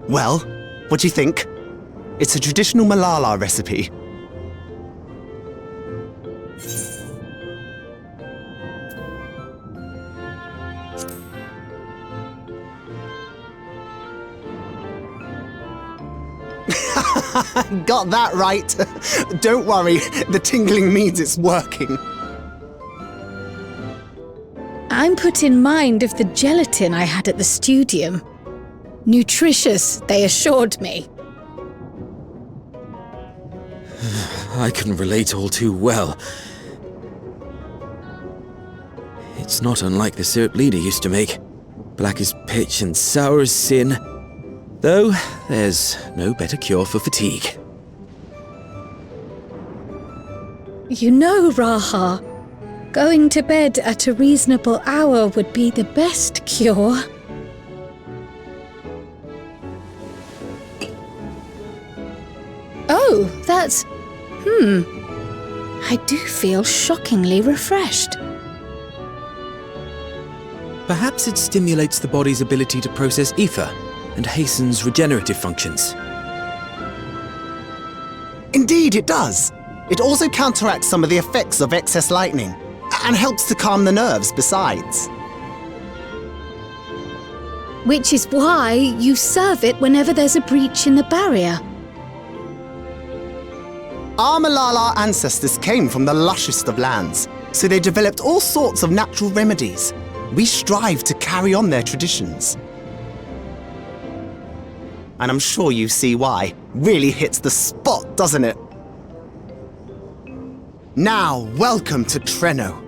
Well, what do you think? It's a traditional Malala recipe. Got that right. Don't worry, the tingling means it's working. I'm put in mind of the gelatin I had at the studium. Nutritious, they assured me. I can relate all too well. It's not unlike the syrup Lena used to make. Black as pitch and sour as sin. Though, there's no better cure for fatigue. You know, Raha, going to bed at a reasonable hour would be the best cure. Oh, that's... I do feel shockingly refreshed. Perhaps it stimulates the body's ability to process ether and hastens regenerative functions. Indeed, it does. It also counteracts some of the effects of excess lightning, and helps to calm the nerves besides. Which is why you serve it whenever there's a breach in the barrier. Our Malala ancestors came from the lushest of lands, so they developed all sorts of natural remedies. We strive to carry on their traditions. And I'm sure you see why. Really hits the spot, doesn't it? Now, welcome to Treno.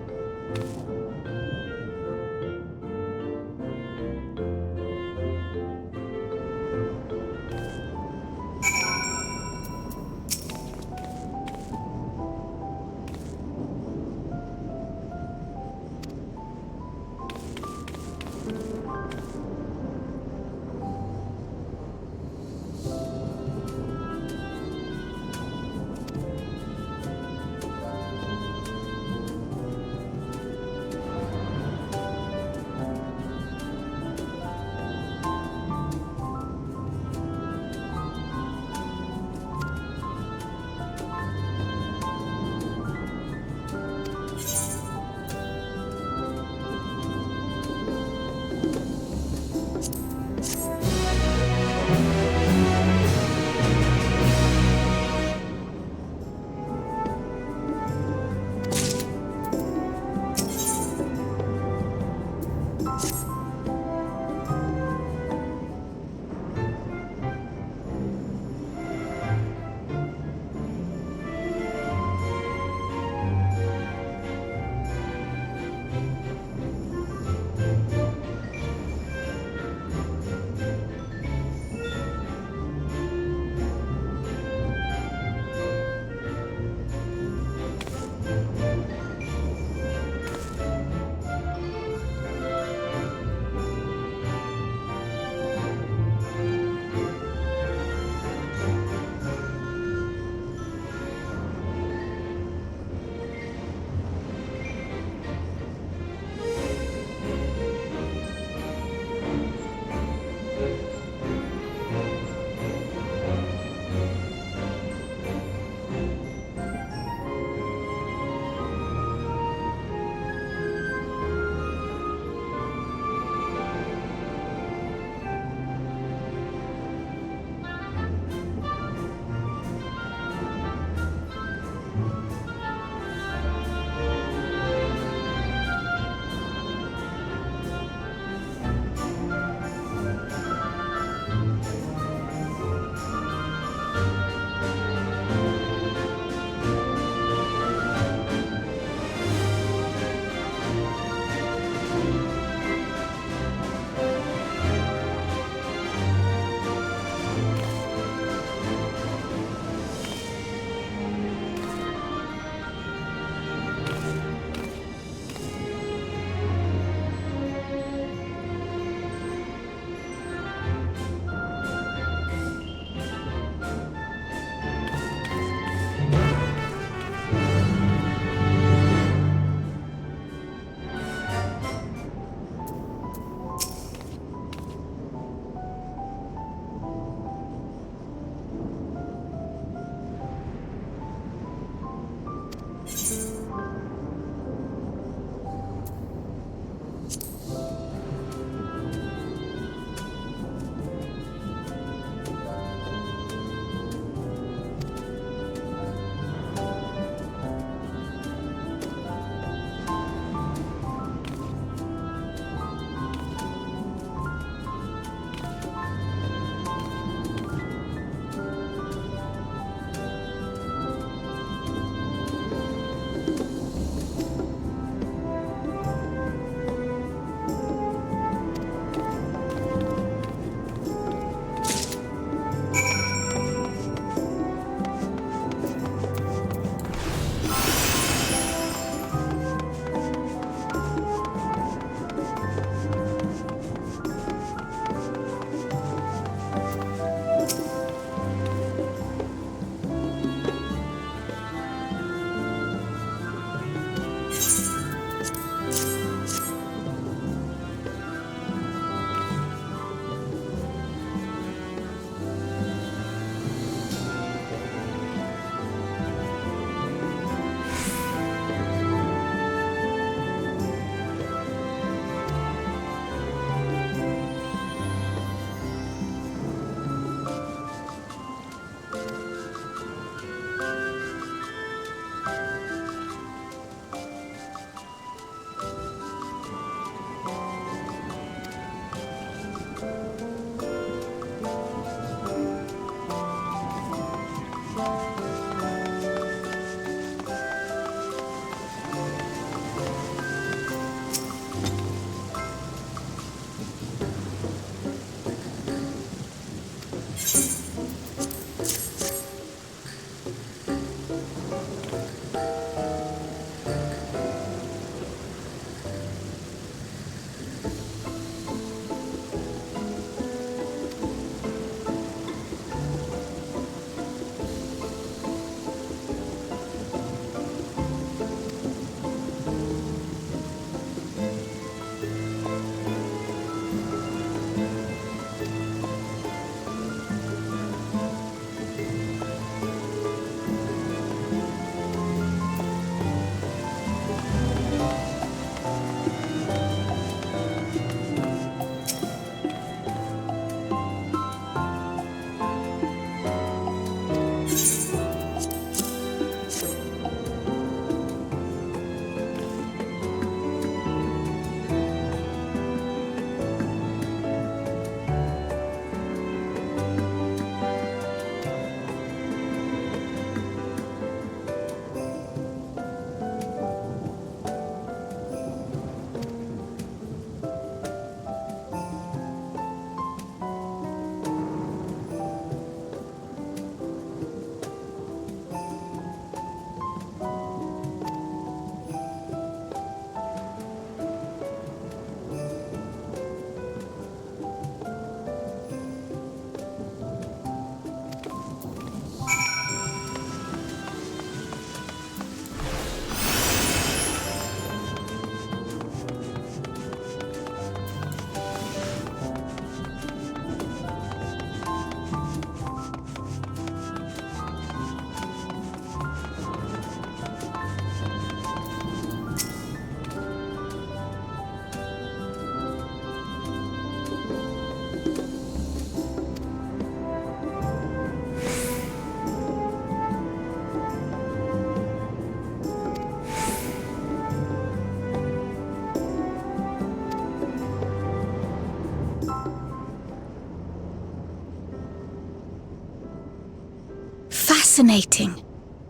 fascinating.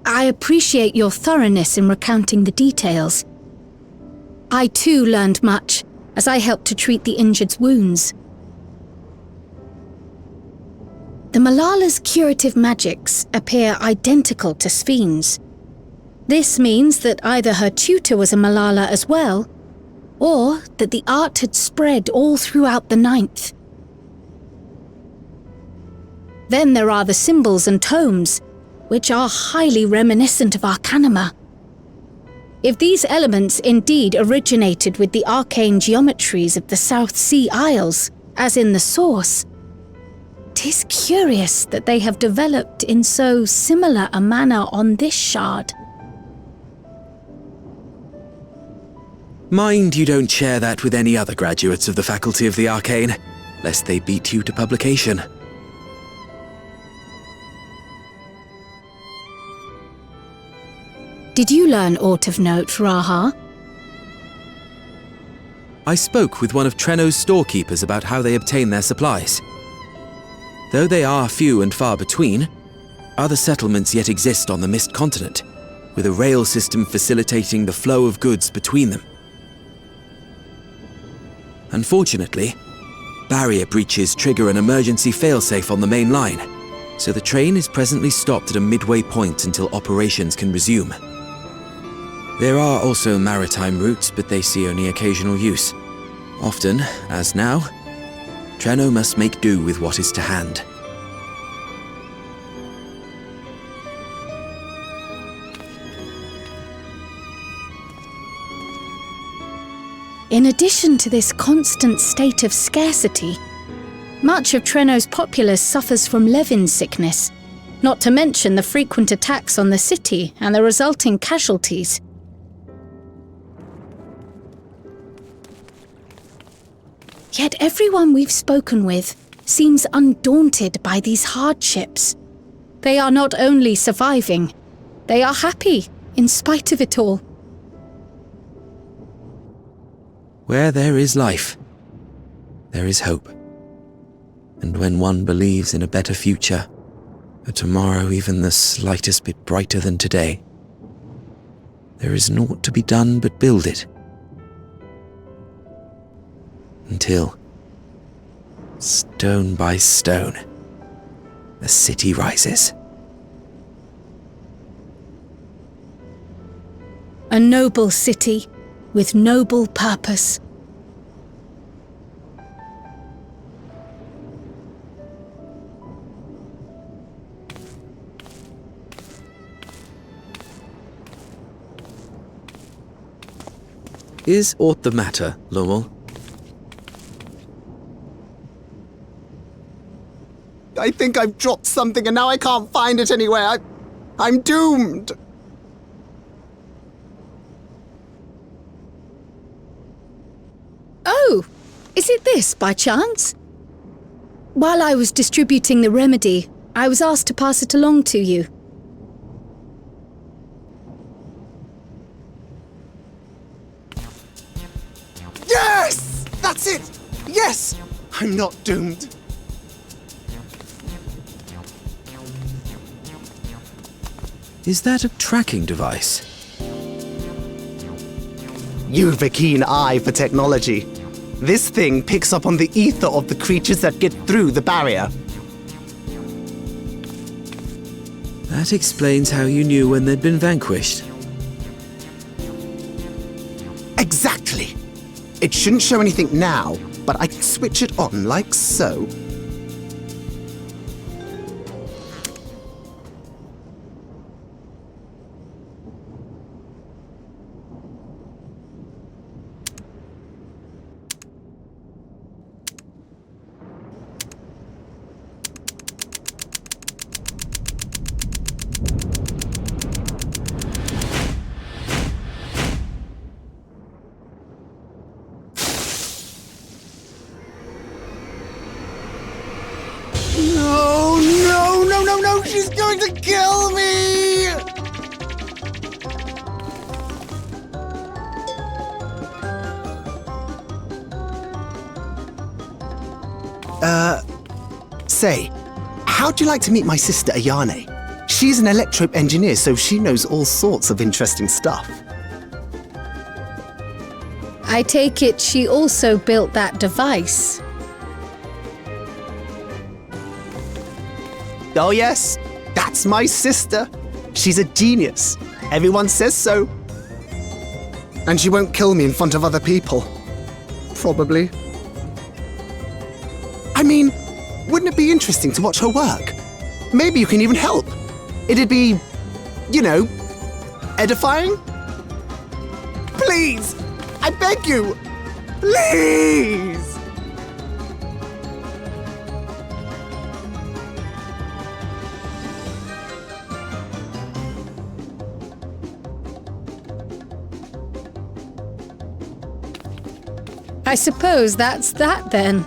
I appreciate your thoroughness in recounting the details. I too learned much, as I helped to treat the injured's wounds. The Malala's curative magics appear identical to Spheen's. This means that either her tutor was a Malala as well, or that the art had spread all throughout the Ninth. Then there are the symbols and tomes, which are highly reminiscent of Arcanima. If these elements indeed originated with the arcane geometries of the South Sea Isles, as in the source, 'tis curious that they have developed in so similar a manner on this shard. Mind you don't share that with any other graduates of the Faculty of the Arcane, lest they beat you to publication. Did you learn aught of note, Raha? I spoke with one of Treno's storekeepers about how they obtain their supplies. Though they are few and far between, other settlements yet exist on the Mist Continent, with a rail system facilitating the flow of goods between them. Unfortunately, barrier breaches trigger an emergency failsafe on the main line, so the train is presently stopped at a midway point until operations can resume. There are also maritime routes, but they see only occasional use. Often, as now, Treno must make do with what is to hand. In addition to this constant state of scarcity, much of Treno's populace suffers from Levin sickness, not to mention the frequent attacks on the city and the resulting casualties. Yet everyone we've spoken with seems undaunted by these hardships. They are not only surviving, they are happy in spite of it all. Where there is life, there is hope. And when one believes in a better future, a tomorrow even the slightest bit brighter than today, there is naught to be done but build it. Until, stone by stone, the city rises. A noble city with noble purpose. Is aught the matter, Lommel? I think I've dropped something and now I can't find it anywhere. I'm doomed. Oh, is it this by chance? While I was distributing the remedy, I was asked to pass it along to you. Yes! That's it! Yes! I'm not doomed. Is that a tracking device? You've a keen eye for technology. This thing picks up on the ether of the creatures that get through the barrier. That explains how you knew when they'd been vanquished. Exactly. It shouldn't show anything now, but I can switch it on like so. No, she's going to kill me! Say, how'd you like to meet my sister Ayane? She's an electrope engineer, so she knows all sorts of interesting stuff. I take it she also built that device. Oh yes, that's my sister. She's a genius. Everyone says so. And she won't kill me in front of other people. Probably. I mean, wouldn't it be interesting to watch her work? Maybe you can even help. It'd be, you know, edifying? Please! I beg you! Please! I suppose that's that then.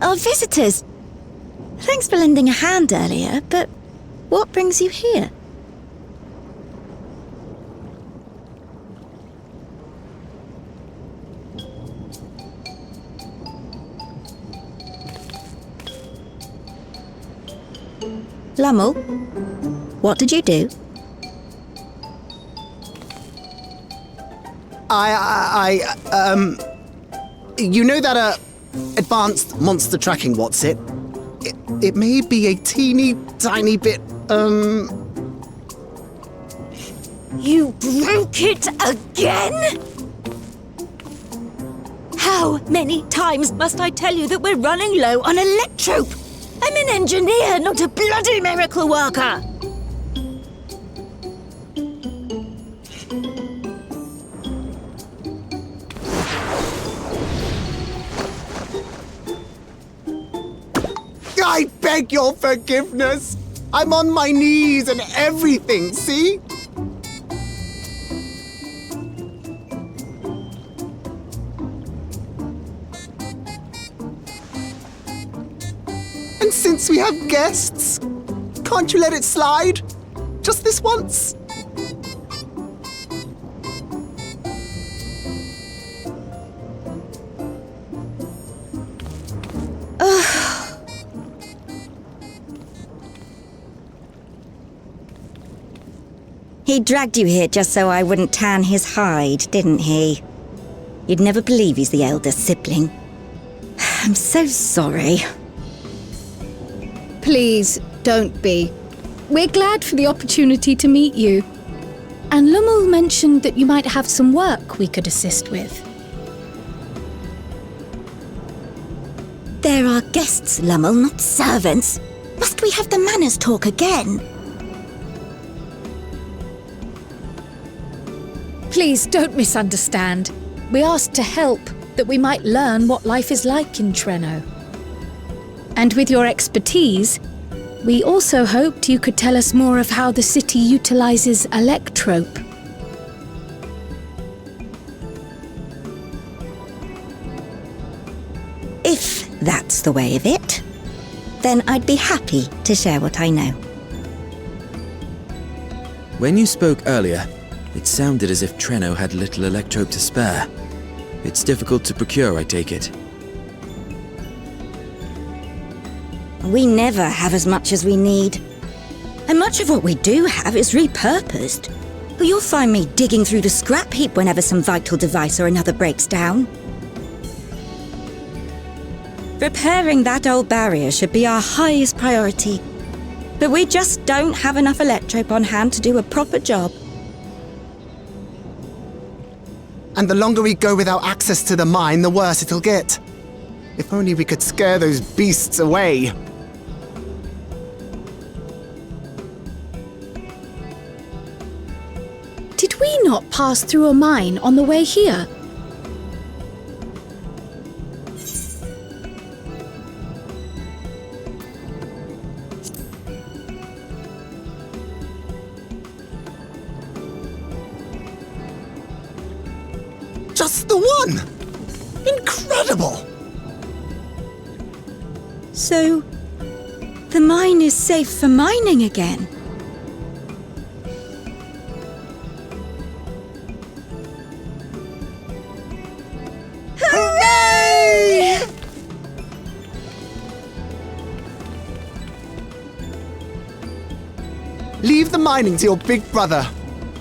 Our visitors. Thanks for lending a hand earlier, but what brings you here? Lummel, what did you do? You know that, advanced monster tracking, what's it? It may be a teeny tiny bit, You broke it again? How many times must I tell you that we're running low on electrope? I'm an engineer, not a bloody miracle worker! I beg your forgiveness! I'm on my knees and everything, see? And since we have guests, can't you let it slide? Just this once? He dragged you here just so I wouldn't tan his hide, didn't he? You'd never believe he's the elder sibling. I'm so sorry. Please, don't be. We're glad for the opportunity to meet you. And Lummel mentioned that you might have some work we could assist with. There are guests, Lummel, not servants. Must we have the manners talk again? Please don't misunderstand. We asked to help, that we might learn what life is like in Treno. And with your expertise, we also hoped you could tell us more of how the city utilizes electrope. If that's the way of it, then I'd be happy to share what I know. When you spoke earlier, it sounded as if Treno had little electrope to spare. It's difficult to procure, I take it. We never have as much as we need. And much of what we do have is repurposed. You'll find me digging through the scrap heap whenever some vital device or another breaks down. Repairing that old barrier should be our highest priority. But we just don't have enough electrope on hand to do a proper job. And the longer we go without access to the mine, the worse it'll get. If only we could scare those beasts away. Did we not pass through a mine on the way here? Just the one! Incredible! So, the mine is safe for mining again? Hooray! Leave the mining to your big brother.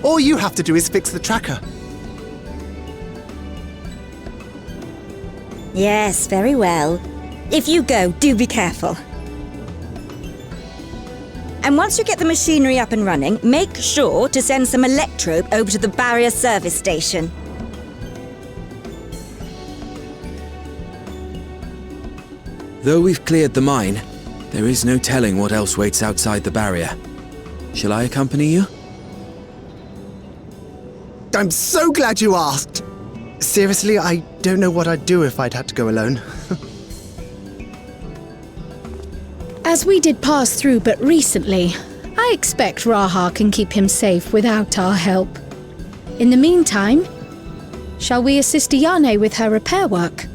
All you have to do is fix the tracker. Yes, very well. If you go, do be careful. And once you get the machinery up and running, make sure to send some electrope over to the barrier service station. Though we've cleared the mine, there is no telling what else waits outside the barrier. Shall I accompany you? I'm so glad you asked. Seriously, I don't know what I'd do if I'd had to go alone. As we did pass through but recently, I expect Raha can keep him safe without our help. In the meantime, shall we assist Ayane with her repair work?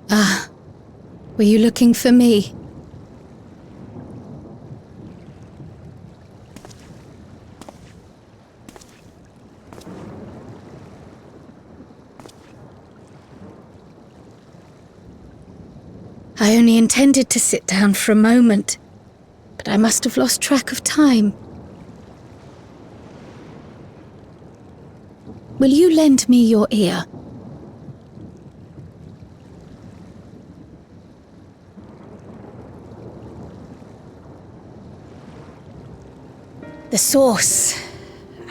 Were you looking for me? I only intended to sit down for a moment, but I must have lost track of time. Will you lend me your ear? The source,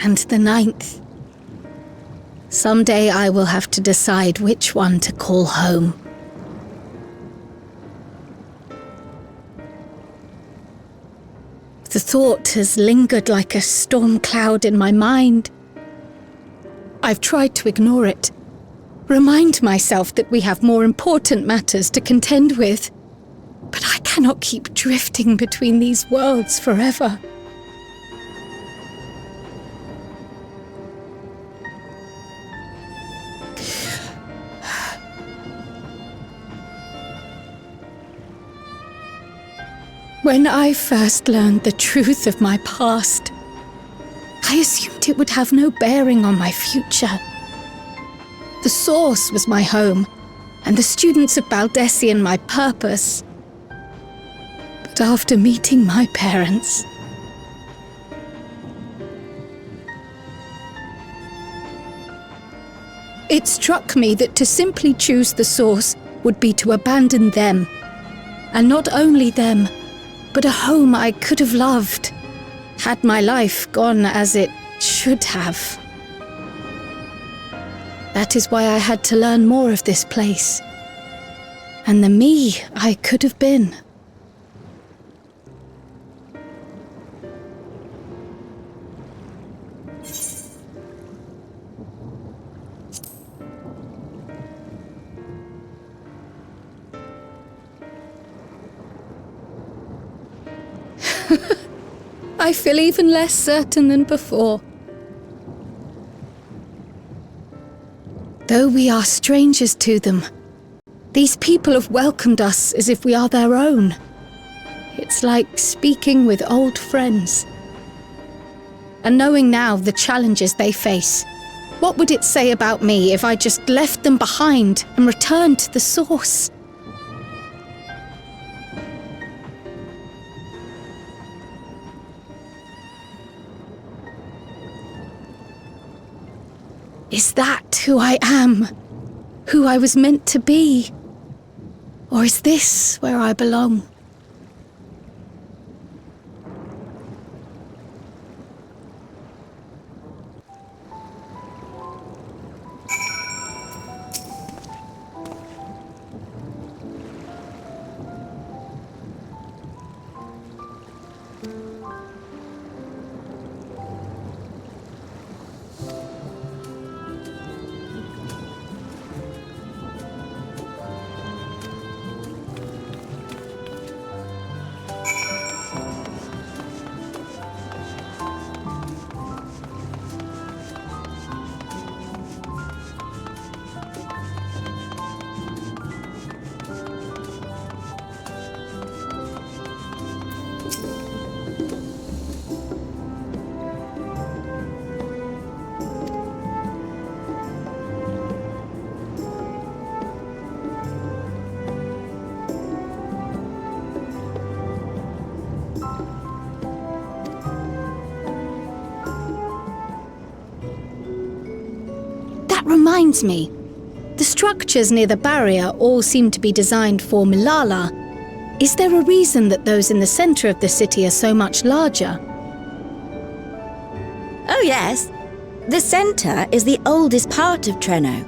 and the ninth. Someday I will have to decide which one to call home. The thought has lingered like a storm cloud in my mind. I've tried to ignore it, remind myself that we have more important matters to contend with, but I cannot keep drifting between these worlds forever. When I first learned the truth of my past, I assumed it would have no bearing on my future. The source was my home, and the students of Baldessian my purpose. But after meeting my parents, it struck me that to simply choose the source would be to abandon them, and not only them, but a home I could have loved, had my life gone as it should have. That is why I had to learn more of this place, and the me I could have been. I feel even less certain than before. Though we are strangers to them, these people have welcomed us as if we are their own. It's like speaking with old friends. And knowing now the challenges they face, what would it say about me if I just left them behind and returned to the source? Is that who I am? Who I was meant to be? Or is this where I belong? Reminds me, the structures near the barrier all seem to be designed for Milala. Is there a reason that those in the centre of the city are so much larger? Oh yes. The centre is the oldest part of Treno,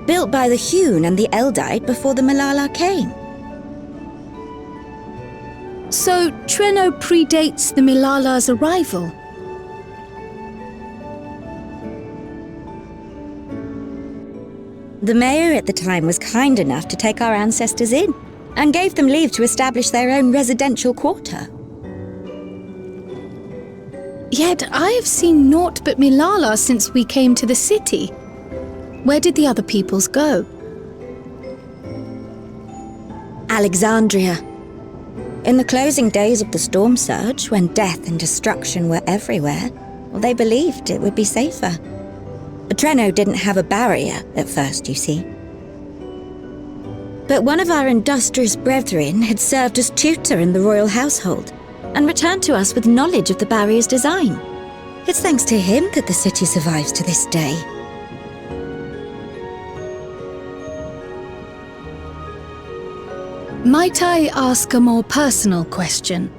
built by the Hewn and the Eldite before the Milala came. So Treno predates the Milala's arrival? The mayor at the time was kind enough to take our ancestors in and gave them leave to establish their own residential quarter. Yet I have seen naught but Milala since we came to the city. Where did the other peoples go? Alexandria. In the closing days of the storm surge, when death and destruction were everywhere, well, they believed it would be safer. Treno didn't have a barrier at first, you see. But one of our industrious brethren had served as tutor in the royal household and returned to us with knowledge of the barrier's design. It's thanks to him that the city survives to this day. Might I ask a more personal question?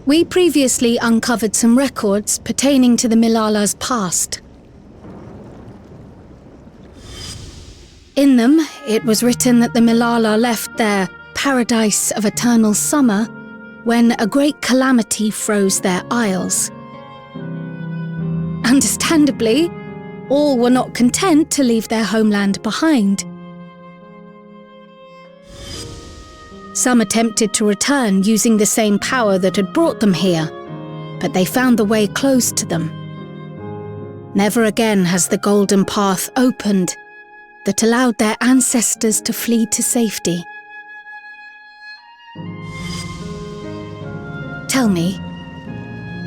We previously uncovered some records pertaining to the Milala's past. In them, it was written that the Milala left their paradise of eternal summer when a great calamity froze their isles. Understandably, all were not content to leave their homeland behind. Some attempted to return using the same power that had brought them here, but they found the way closed to them. Never again has the golden path opened that allowed their ancestors to flee to safety. Tell me,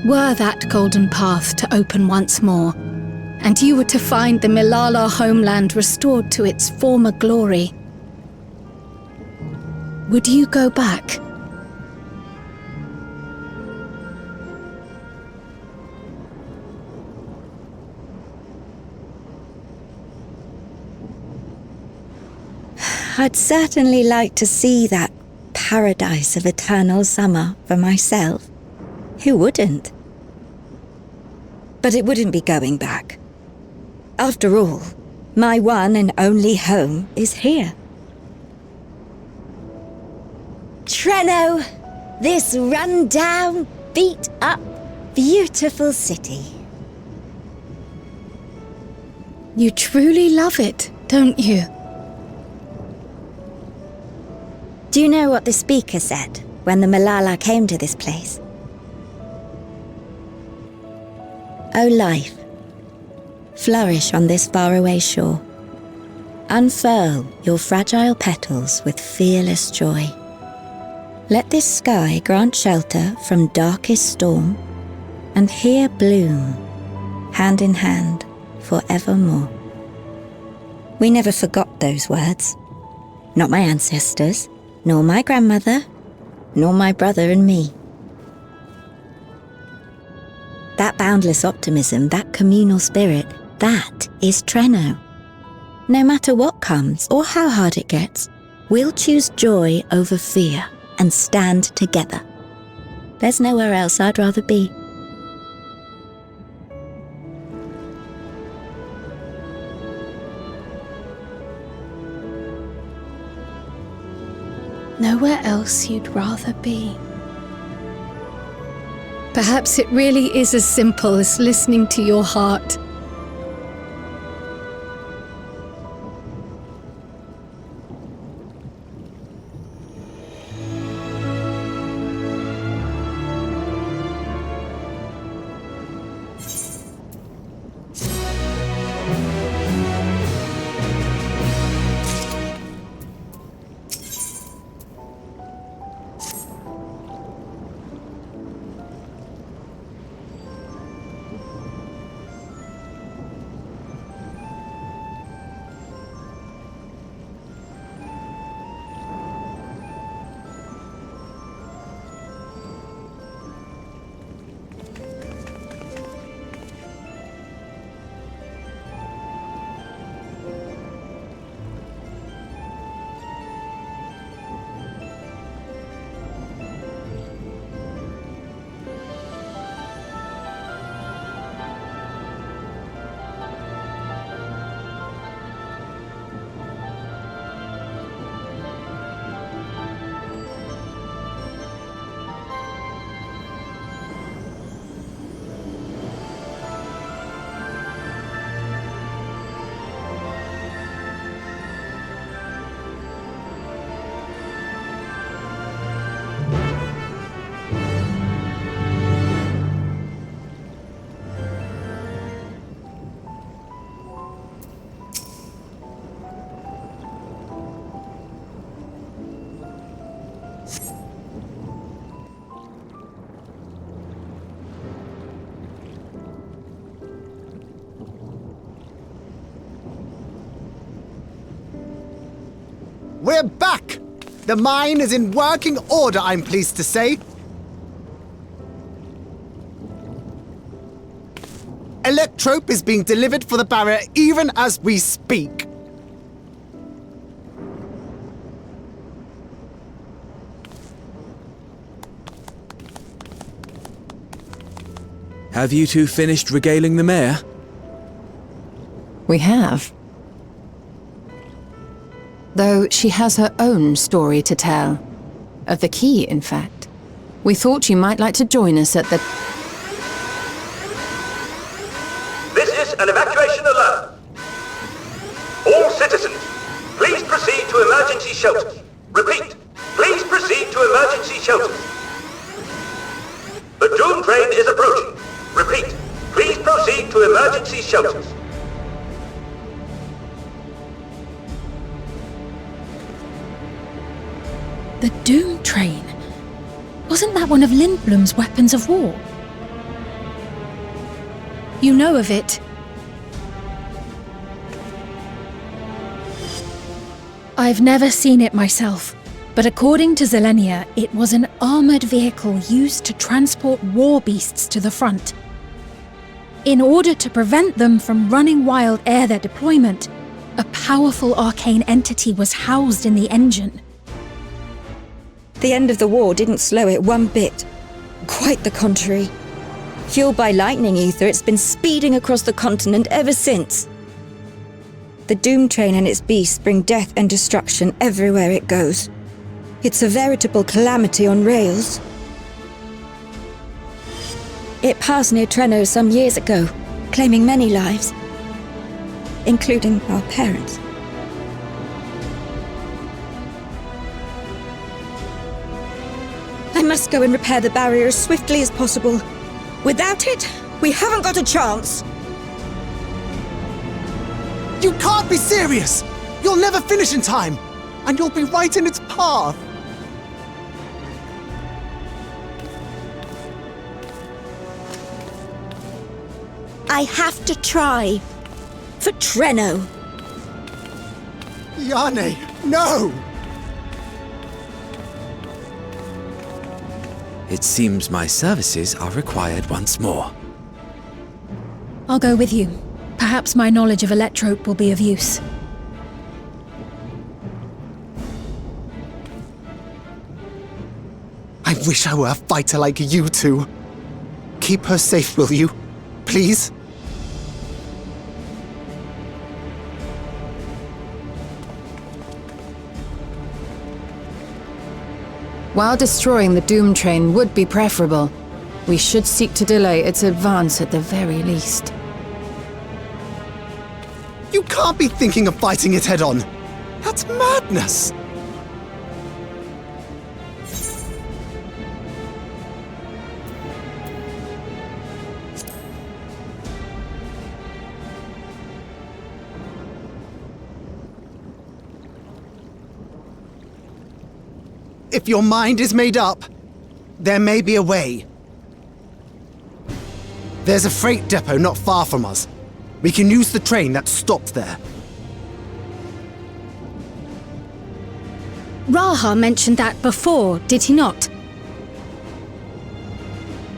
were that golden path to open once more, and you were to find the Milala homeland restored to its former glory, would you go back? I'd certainly like to see that paradise of eternal summer for myself. Who wouldn't? But it wouldn't be going back. After all, my one and only home is here. Treno, this run-down, beat-up, beautiful city. You truly love it, don't you? Do you know what the speaker said when the Milala came to this place? O life, flourish on this faraway shore. Unfurl your fragile petals with fearless joy. Let this sky grant shelter from darkest storm, and here bloom, hand in hand, forevermore. We never forgot those words. Not my ancestors, nor my grandmother, nor my brother and me. That boundless optimism, that communal spirit, that is Treno. No matter what comes or how hard it gets, we'll choose joy over fear and stand together. There's nowhere else I'd rather be. Nowhere else you'd rather be. Perhaps it really is as simple as listening to your heart. We're back! The mine is in working order, I'm pleased to say. Electrope is being delivered for the barrier even as we speak. Have you two finished regaling the mayor? We have. Though she has her own story to tell. Of the key, in fact. We thought you might like to join us at the... This is an evacuation alert. All citizens, please proceed to emergency shelters. Repeat, please proceed to emergency shelters. The Doom train is approaching. Repeat, please proceed to emergency shelters. The Doom train? Wasn't that one of Lindblom's weapons of war? You know of it. I've never seen it myself, but according to Zelenia, it was an armoured vehicle used to transport war beasts to the front. In order to prevent them from running wild ere their deployment, a powerful arcane entity was housed in the engine. The end of the war didn't slow it one bit. Quite the contrary. Fueled by lightning ether, it's been speeding across the continent ever since. The Doom train and its beasts bring death and destruction everywhere it goes. It's a veritable calamity on rails. It passed near Trenno some years ago, claiming many lives, including our parents. I must go and repair the barrier as swiftly as possible. Without it, we haven't got a chance. You can't be serious! You'll never finish in time! And you'll be right in its path! I have to try. For Trenno. Yane, no! It seems my services are required once more. I'll go with you. Perhaps my knowledge of Electrope will be of use. I wish I were a fighter like you two. Keep her safe, will you? Please? While destroying the Doom train would be preferable, we should seek to delay its advance at the very least. You can't be thinking of fighting it head-on. That's madness! If your mind is made up, there may be a way. There's a freight depot not far from us. We can use the train that's stopped there. Raha mentioned that before, did he not?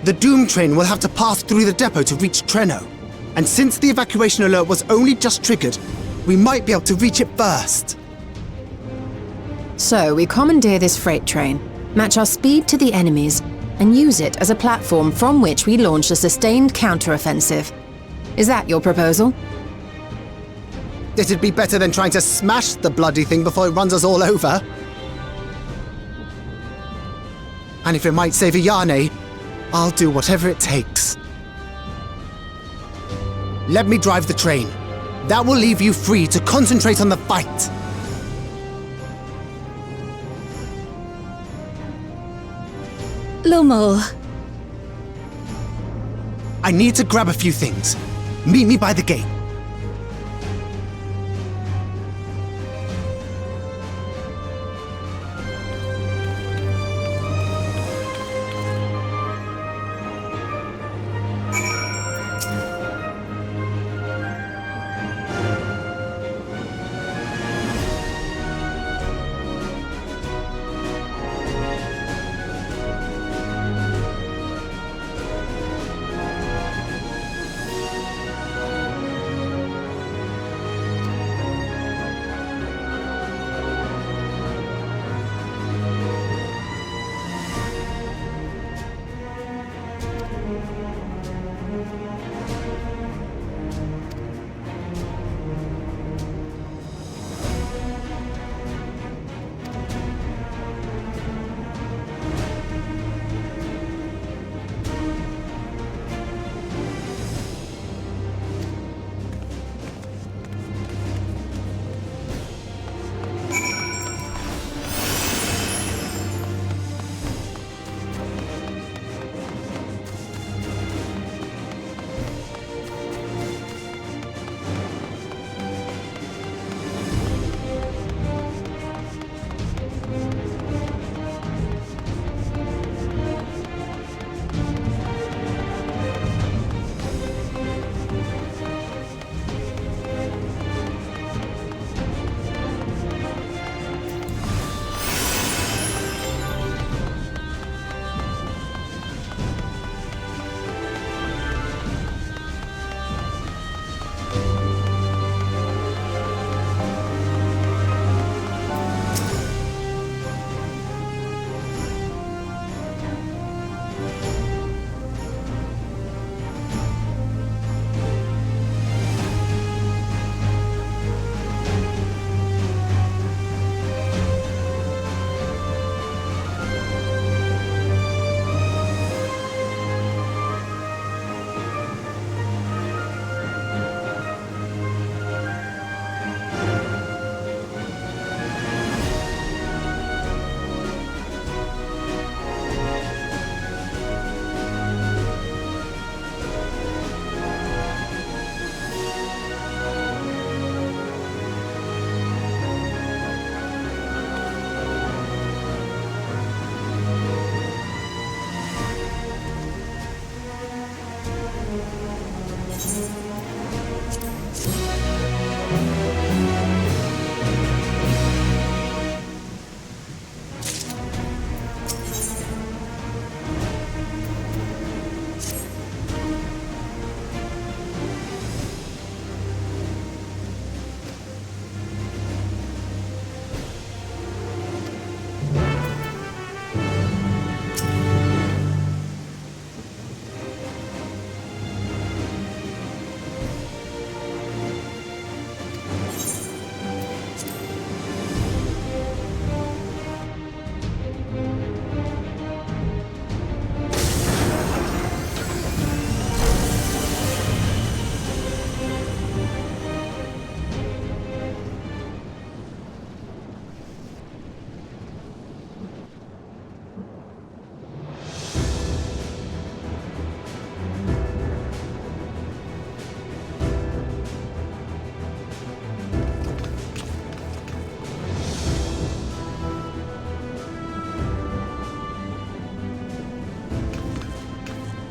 The Doom train will have to pass through the depot to reach Trenno. And since the evacuation alert was only just triggered, we might be able to reach it first. So we commandeer this freight train, match our speed to the enemy's, and use it as a platform from which we launch a sustained counter-offensive. Is that your proposal? It'd be better than trying to smash the bloody thing before it runs us all over. And if it might save Ayane, I'll do whatever it takes. Let me drive the train. That will leave you free to concentrate on the fight. Lumul. I need to grab a few things. Meet me by the gate.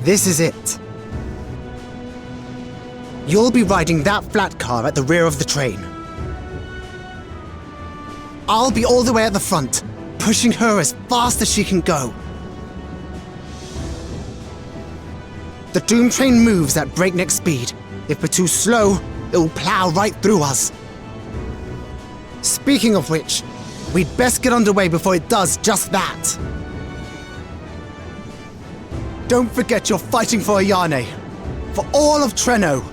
This is it. You'll be riding that flat car at the rear of the train. I'll be all the way at the front, pushing her as fast as she can go. The Doom train moves at breakneck speed. If we're too slow, it'll plow right through us. Speaking of which, we'd best get underway before it does just that. Don't forget you're fighting for Ayane. For all of Treno.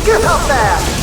Get up there!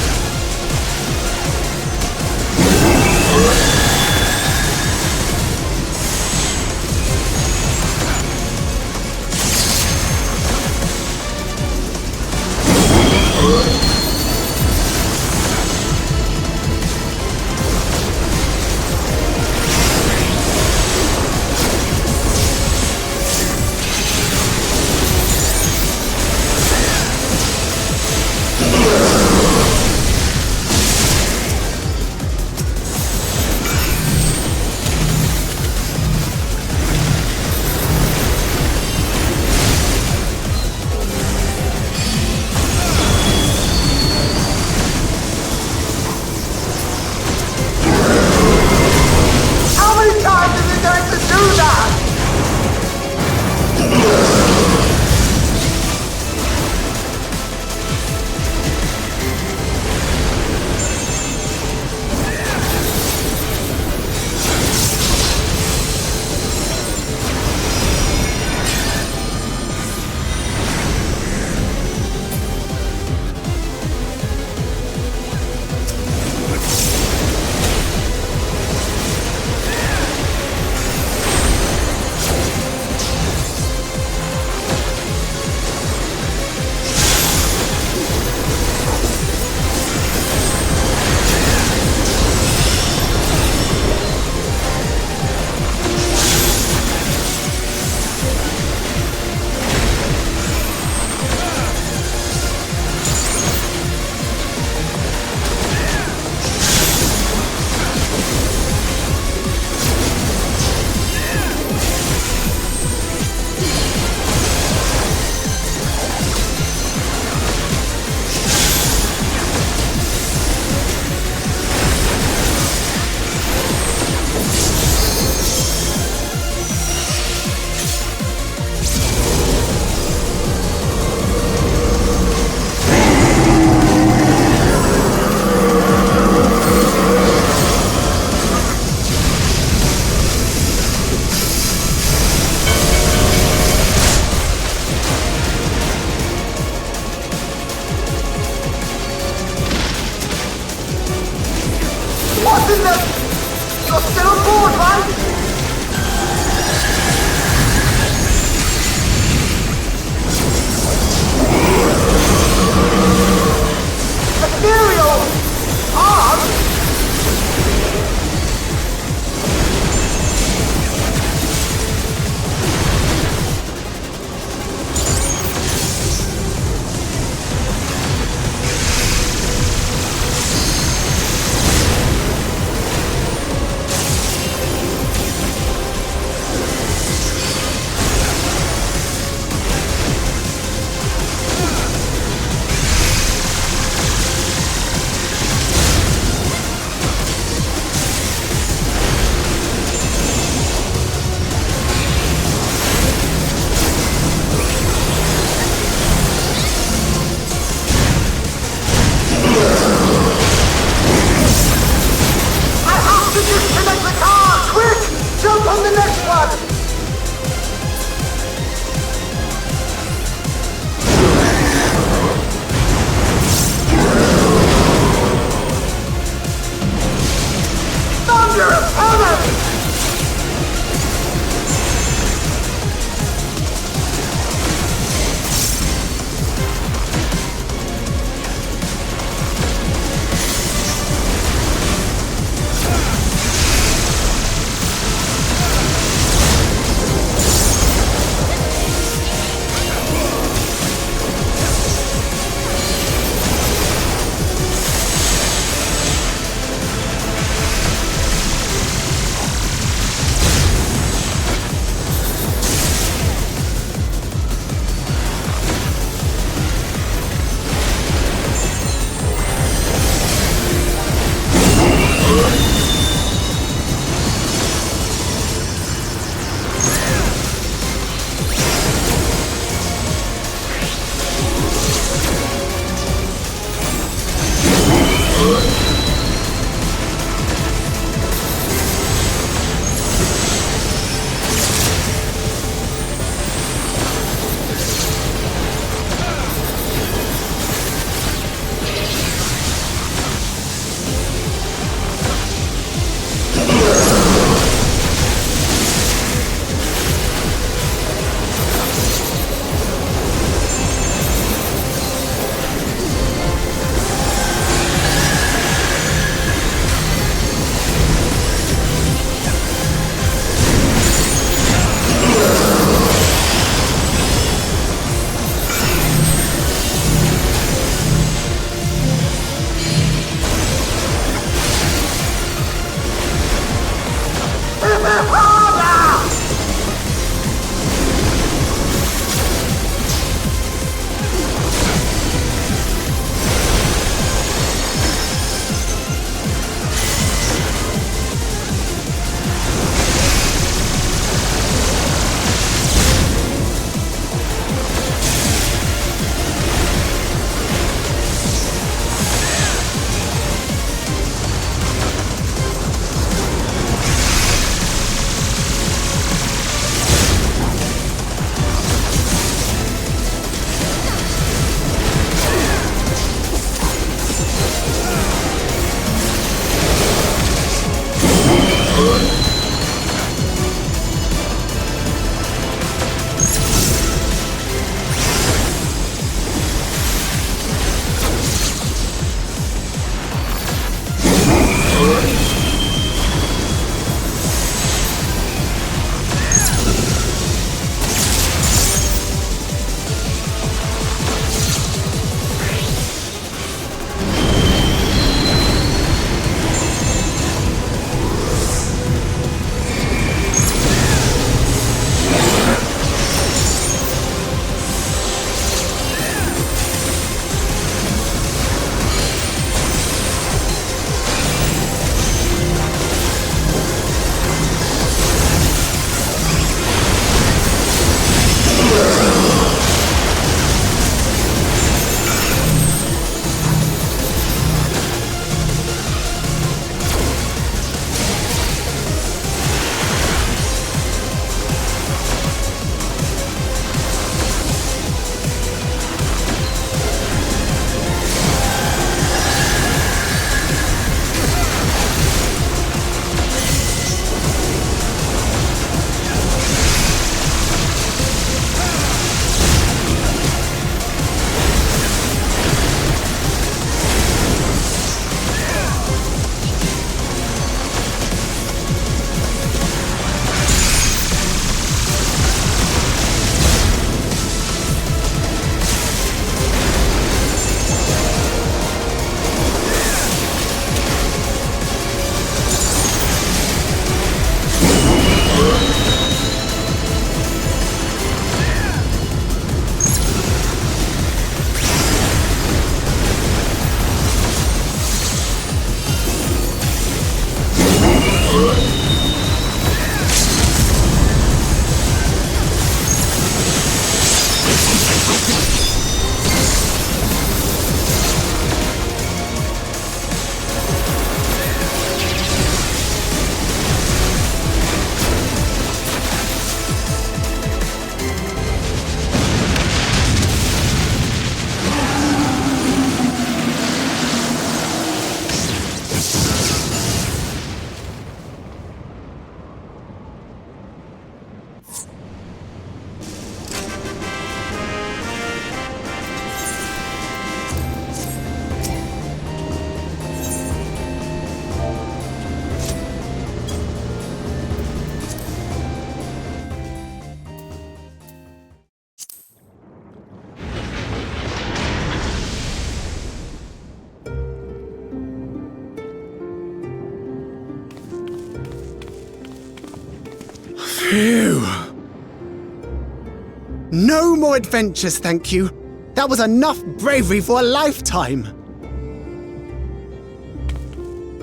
No more adventures, thank you. That was enough bravery for a lifetime.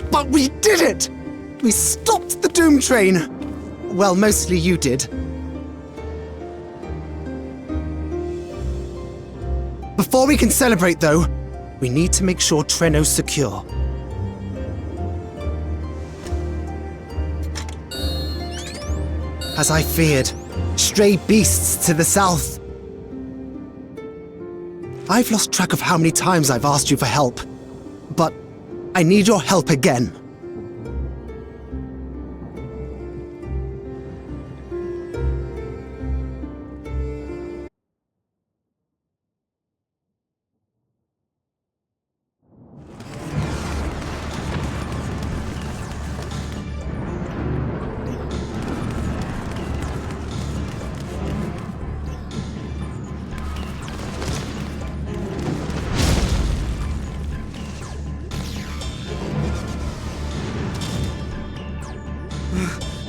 But we did it! We stopped the Doom Train. Well, mostly you did. Before we can celebrate, though, we need to make sure Trenno's secure. As I feared, stray beasts to the south. I've lost track of how many times I've asked you for help, but I need your help again.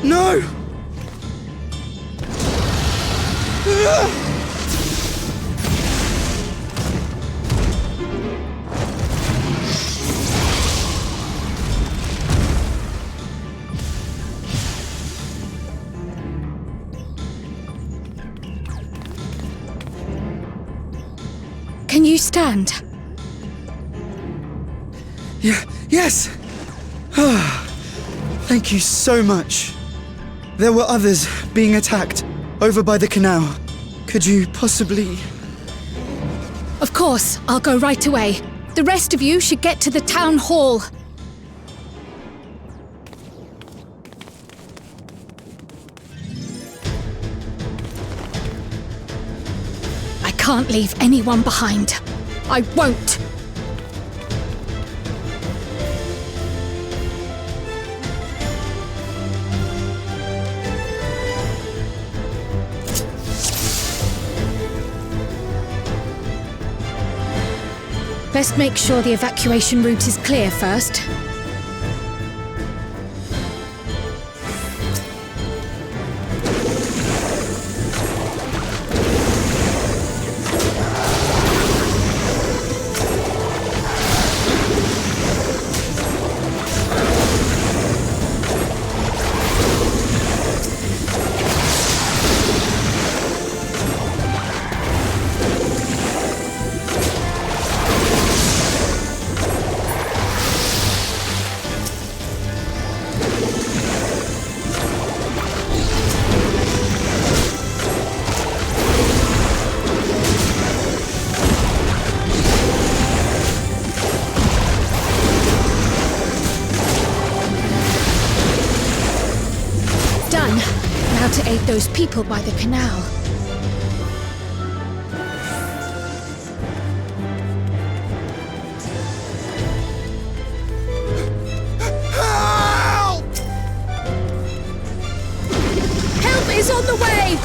No! Can you stand? Yes! Thank you so much. There were others being attacked over by the canal. Could you possibly... Of course, I'll go right away. The rest of you should get to the town hall. I can't leave anyone behind. I won't. Best make sure the evacuation route is clear first. Now to aid those people by the canal. Help! Help is on the way!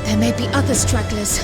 There may be other stragglers.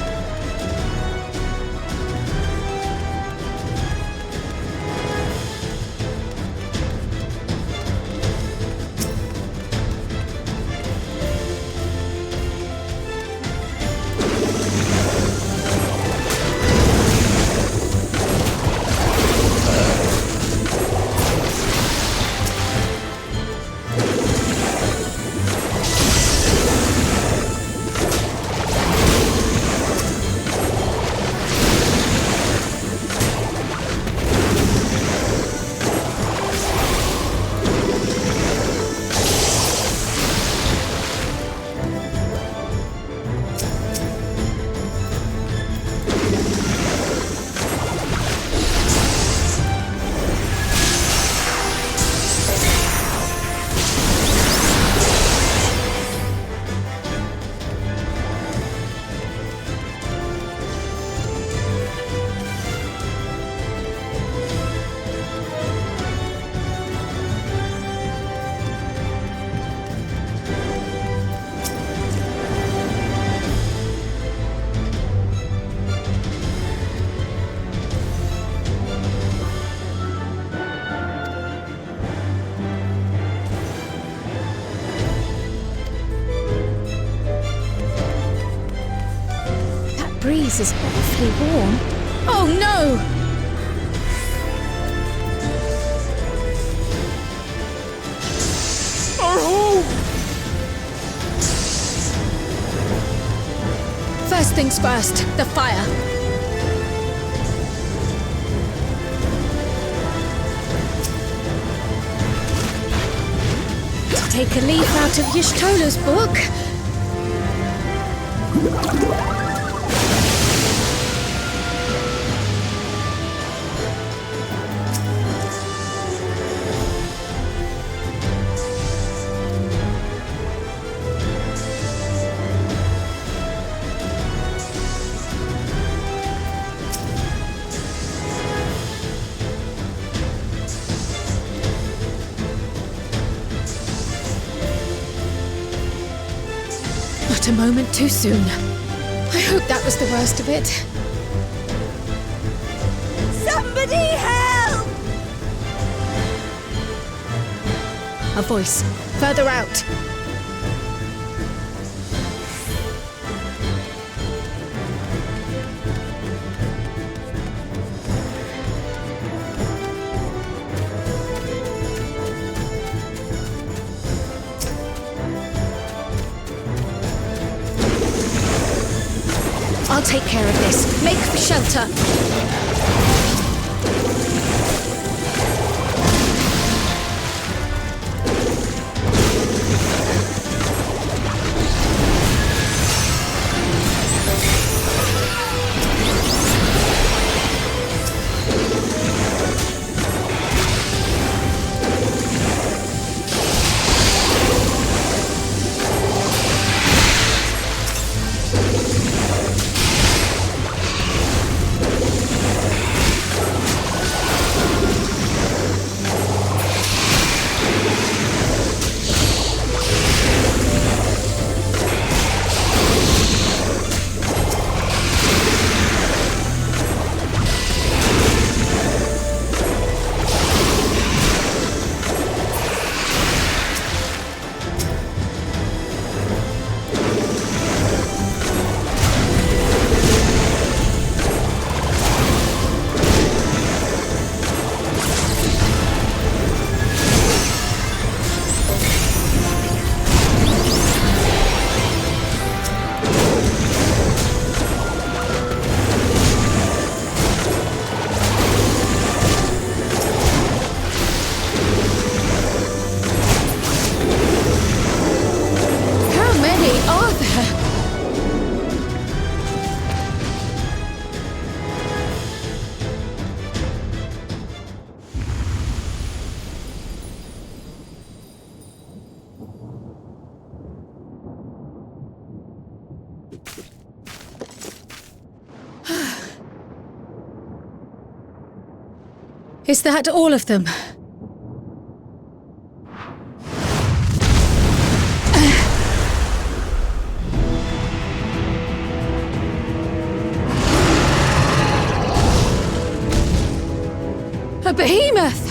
breeze is awfully warm. Oh no! Our home! First things first, the fire. To take a leaf out of Y'shtola's book. Not a moment too soon. I hope that was the worst of it. Somebody help! A voice. Further out. I'll take care of this. Make for shelter. Is that all of them? A behemoth!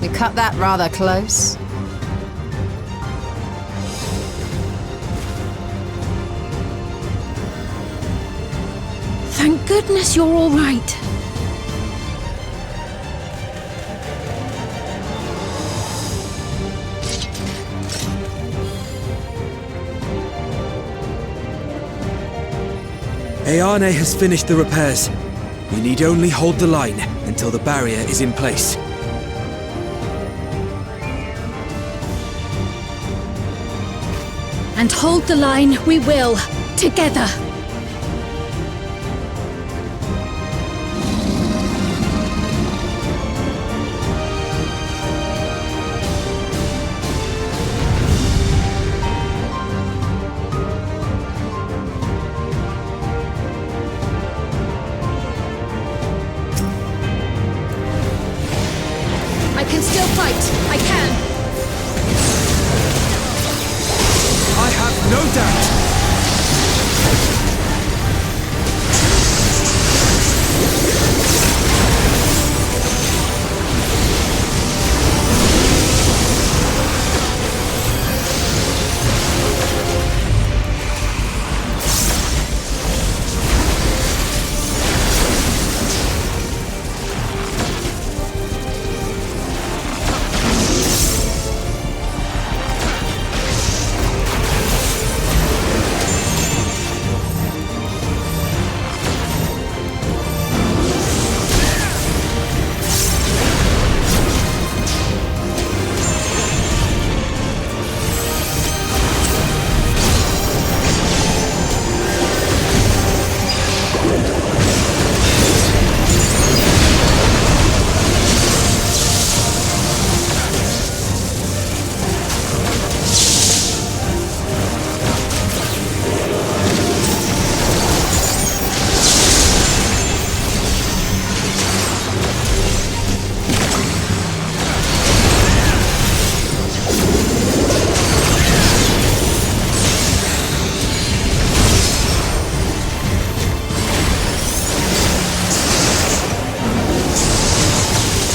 You cut that rather close. Thank goodness you're all right. Ayane has finished the repairs. We need only hold the line until the barrier is in place. And hold the line we will, together. adapt!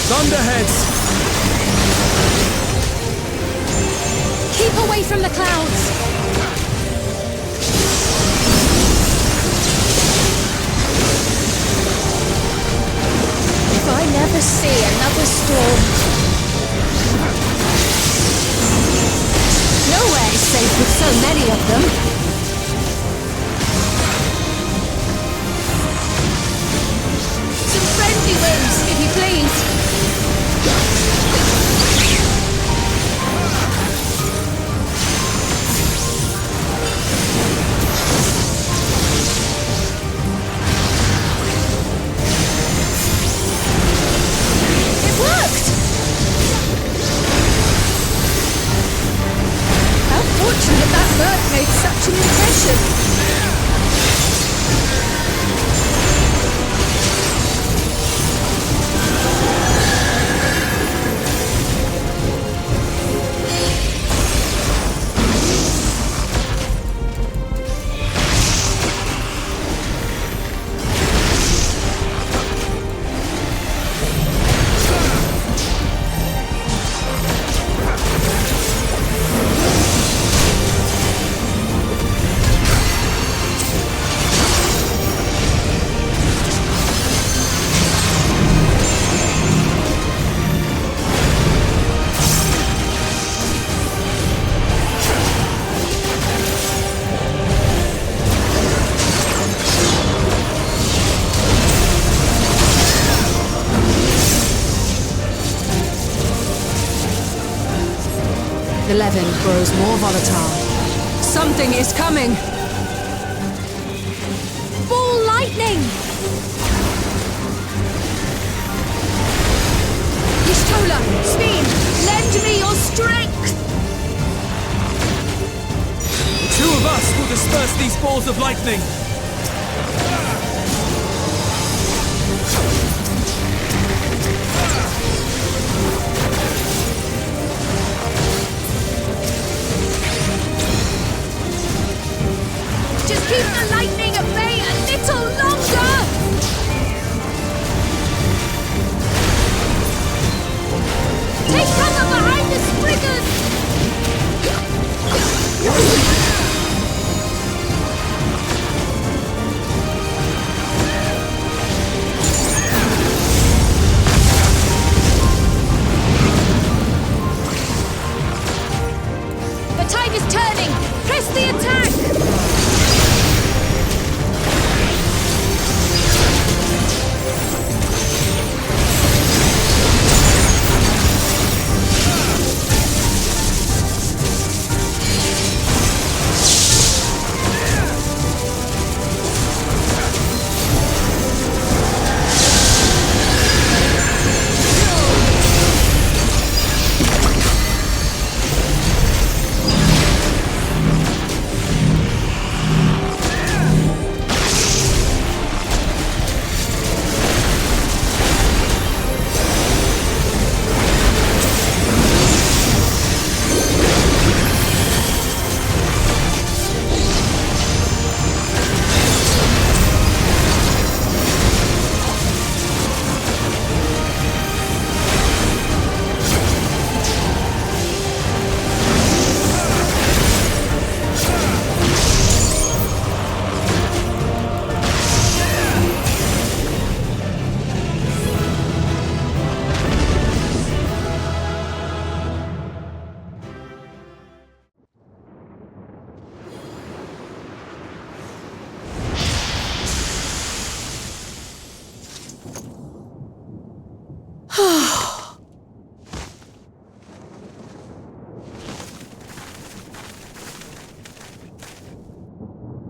Thunderheads! Keep away from the clouds! If I never see another storm... Nowhere is safe with so many of them. Some friendly winds, if you please. It worked! How fortunate that bird made such an impression! The Levin grows more volatile. Something is coming! Ball lightning! Y'shtola, speed! Lend me your strength! The two of us will disperse these balls of lightning! Just keep the lightning at bay a little longer! Take cover behind the spriggers! The tide is turning! Press the attack!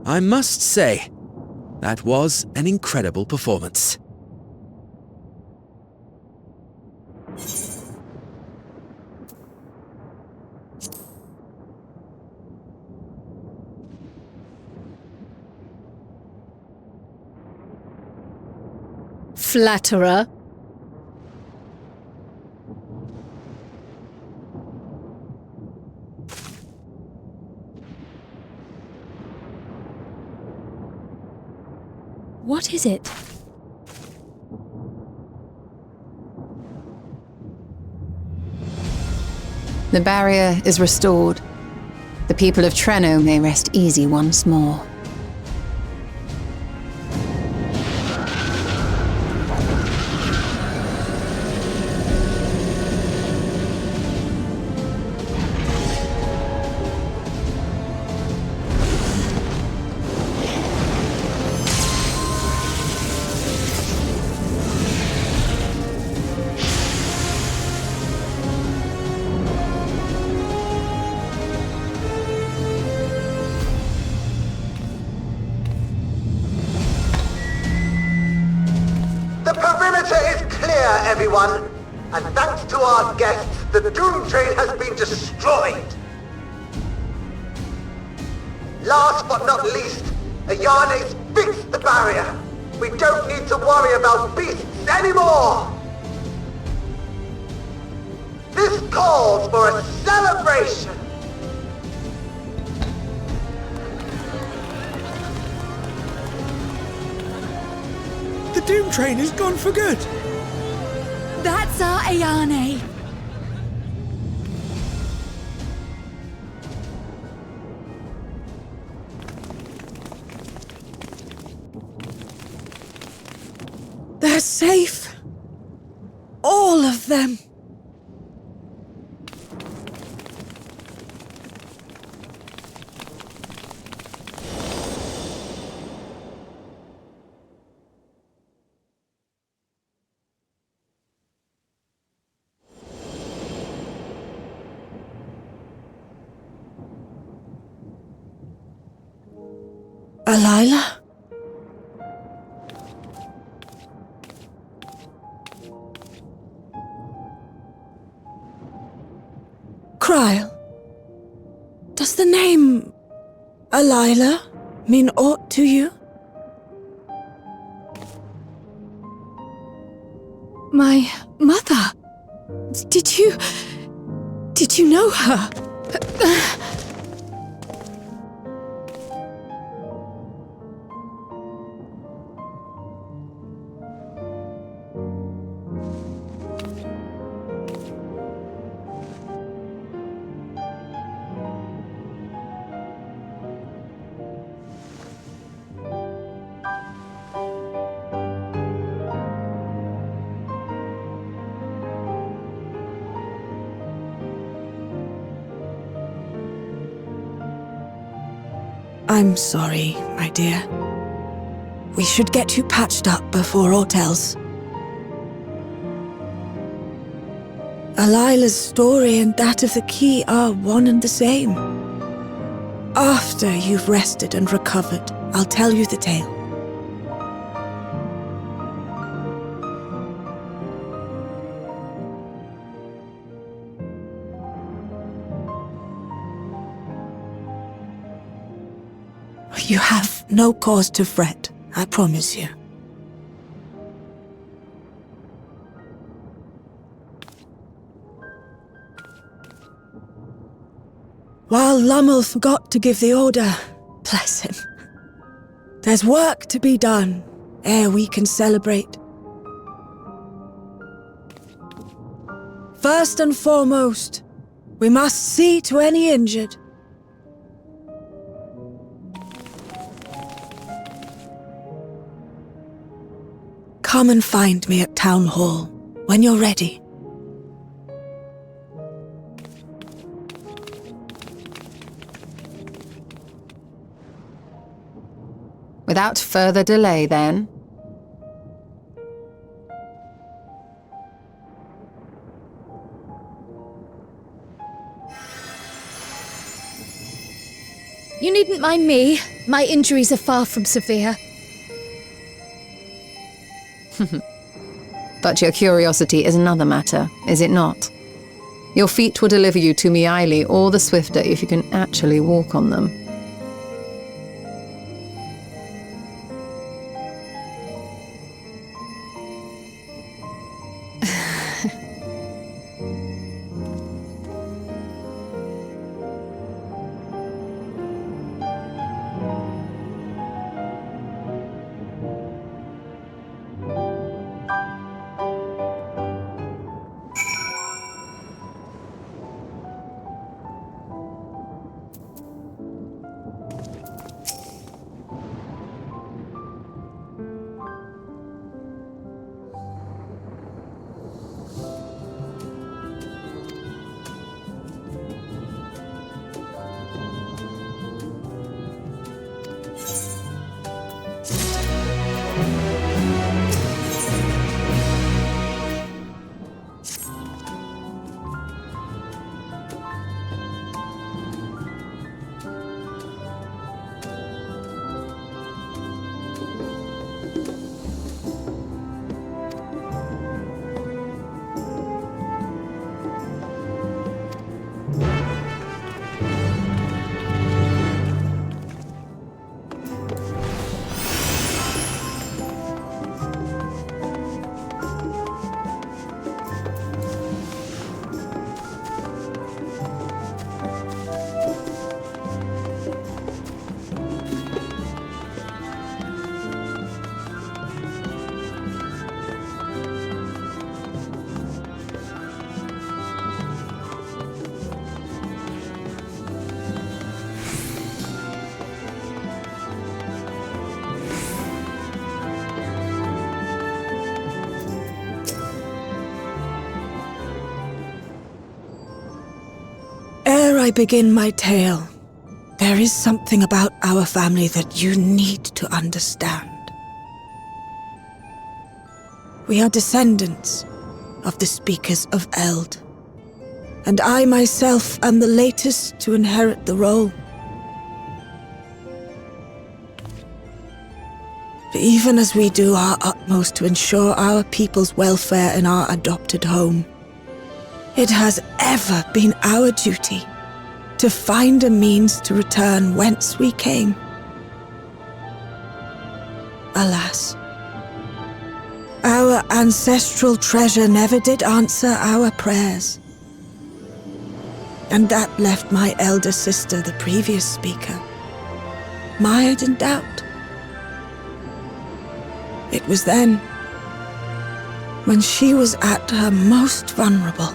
I must say, that was an incredible performance. Flatterer. What is it? The barrier is restored. The people of Treno may rest easy once more. The perimeter is clear, everyone. And thanks to our guests, the Dawntrail has been destroyed. Last but not least, Ayane's fixed the barrier. We don't need to worry about beasts anymore. This calls for a celebration. The Doom Train is gone for good! That's our Ayane! They're safe. All of them. Alila? Kryl, does the name Alila mean aught to you? My mother? Did you know her? I'm sorry, my dear. We should get you patched up before aught else. Alila's story and that of the key are one and the same. After you've rested and recovered, I'll tell you the tale. You have no cause to fret, I promise you. While Lummel forgot to give the order, bless him, there's work to be done ere we can celebrate. First and foremost, we must see to any injured. Come and find me at Town Hall when you're ready. Without further delay, then. You needn't mind me. My injuries are far from severe. But your curiosity is another matter, is it not? Your feet will deliver you to Miaili all the swifter if you can actually walk on them. Ere I begin my tale, there is something about our family that you need to understand. We are descendants of the Speakers of Eld, and I myself am the latest to inherit the role. But even as we do our utmost to ensure our people's welfare in our adopted home, it has ever been our duty to find a means to return whence we came. Alas, our ancestral treasure never did answer our prayers. And that left my elder sister, the previous speaker, mired in doubt. It was then, when she was at her most vulnerable,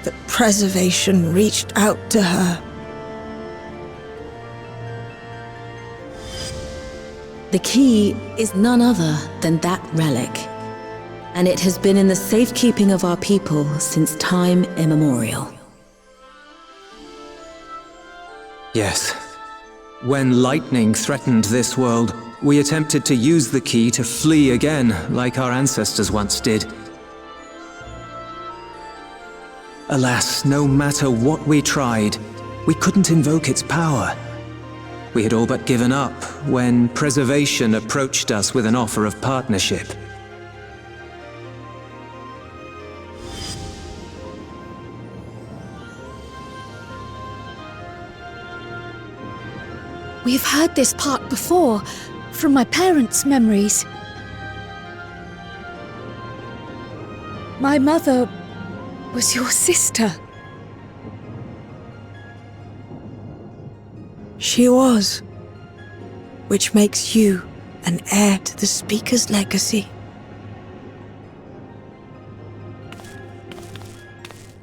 that preservation reached out to her. The key is none other than that relic, and it has been in the safekeeping of our people since time immemorial. Yes. When lightning threatened this world, we attempted to use the key to flee again, like our ancestors once did. Alas, no matter what we tried, we couldn't invoke its power. We had all but given up when Preservation approached us with an offer of partnership. We've heard this part before, from my parents' memories. My mother was your sister. She was, which makes you an heir to the Speaker's legacy.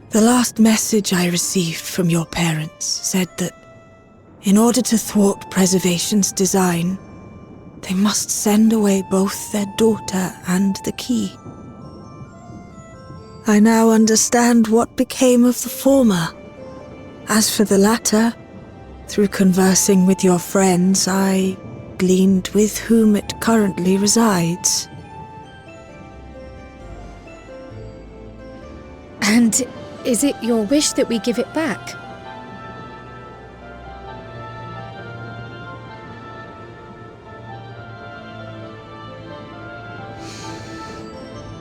The last message I received from your parents said that in order to thwart Preservation's design, they must send away both their daughter and the key. I now understand what became of the former. As for the latter, through conversing with your friends, I gleaned with whom it currently resides. And is it your wish that we give it back?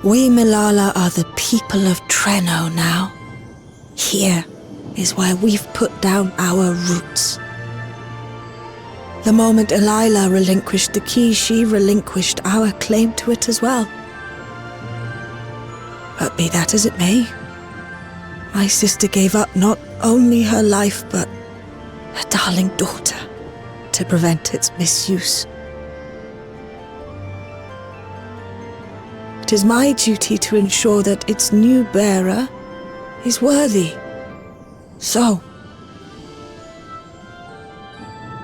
We Milala are the people of Treno now. Here is where we've put down our roots. The moment Elila relinquished the key, she relinquished our claim to it as well. But be that as it may, my sister gave up not only her life, but her darling daughter to prevent its misuse. It is my duty to ensure that its new bearer is worthy. So,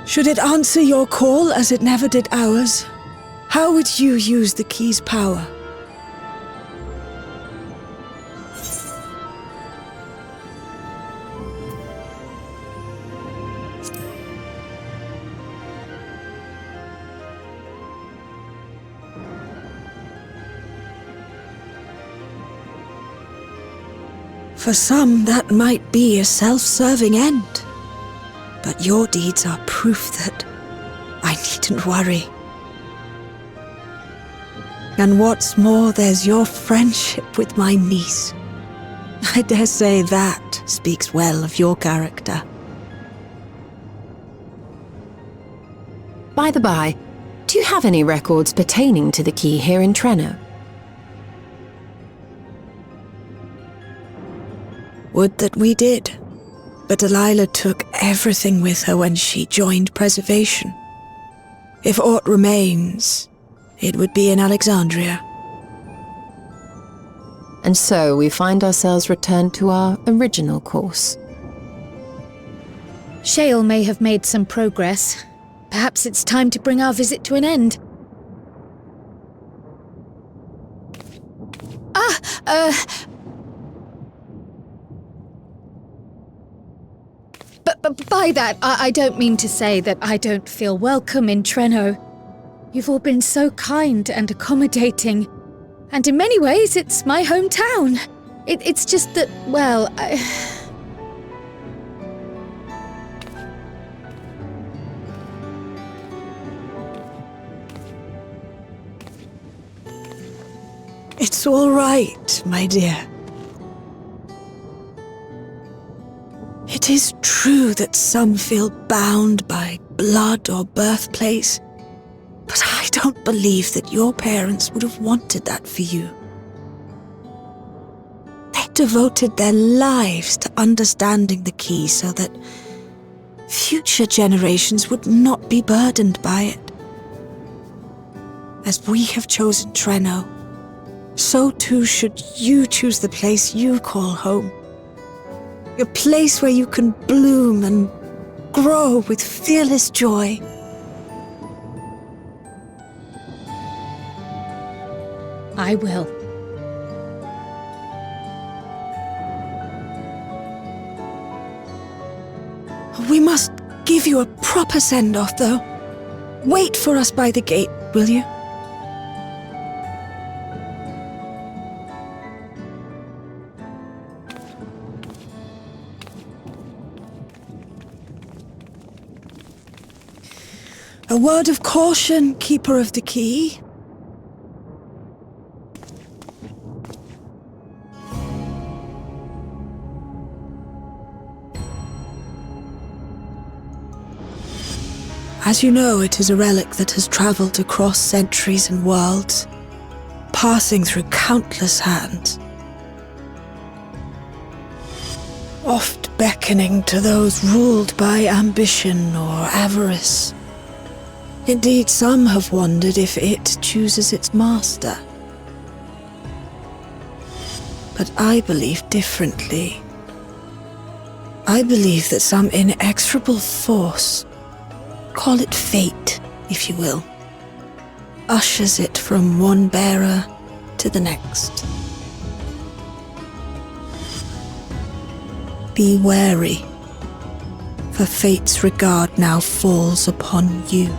should it answer your call as it never did ours, how would you use the key's power? For some, that might be a self-serving end. But your deeds are proof that I needn't worry. And what's more, there's your friendship with my niece. I dare say that speaks well of your character. By the by, do you have any records pertaining to the key here in Treno? Would that we did. But Delilah took everything with her when she joined Preservation. If aught remains, it would be in Alexandria. And so we find ourselves returned to our original course. Shale may have made some progress. Perhaps it's time to bring our visit to an end. But by that, I don't mean to say that I don't feel welcome in Treno. You've all been so kind and accommodating. And in many ways, it's my hometown. It's just that, well, It's all right, my dear. It is true that some feel bound by blood or birthplace, but I don't believe that your parents would have wanted that for you. They devoted their lives to understanding the key so that future generations would not be burdened by it. As we have chosen Treno, so too should you choose the place you call home. A place where you can bloom and grow with fearless joy. I will. We must give you a proper send-off, though. Wait for us by the gate, will you? A word of caution, Keeper of the Key. As you know, it is a relic that has traveled across centuries and worlds, passing through countless hands, oft beckoning to those ruled by ambition or avarice. Indeed, some have wondered if it chooses its master. But I believe differently. I believe that some inexorable force, call it fate, if you will, ushers it from one bearer to the next. Be wary, for fate's regard now falls upon you.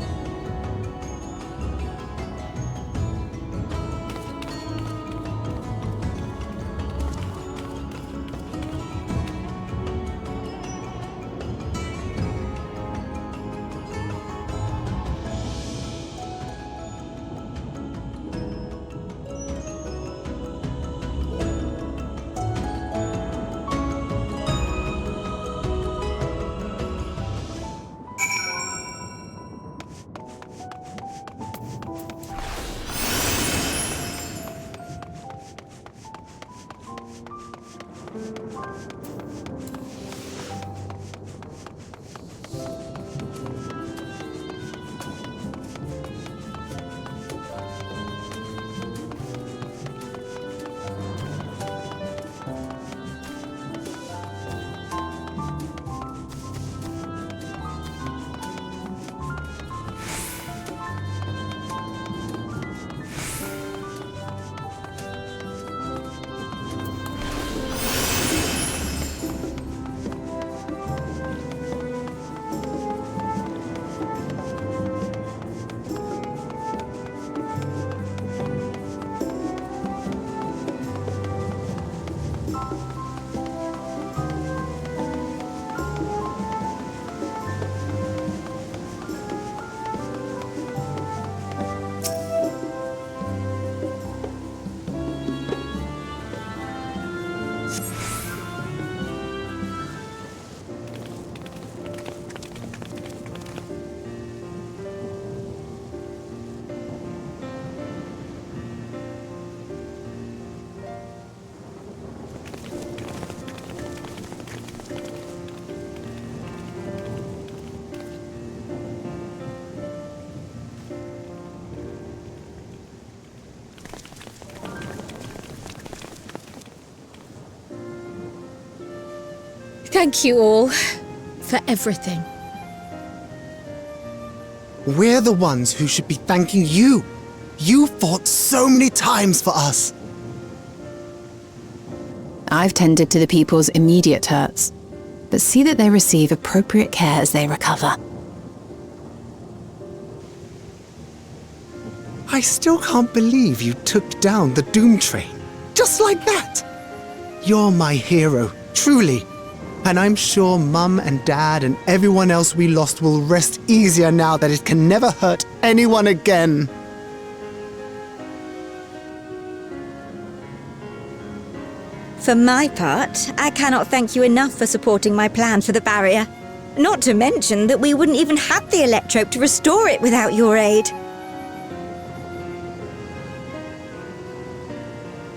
Thank you all for everything. We're the ones who should be thanking you. You fought so many times for us. I've tended to the people's immediate hurts, but see that they receive appropriate care as they recover. I still can't believe you took down the Dawntrail. Just like that. You're my hero, truly. And I'm sure Mum and Dad and everyone else we lost will rest easier now that it can never hurt anyone again. For my part, I cannot thank you enough for supporting my plan for the barrier. Not to mention that we wouldn't even have the electrope to restore it without your aid.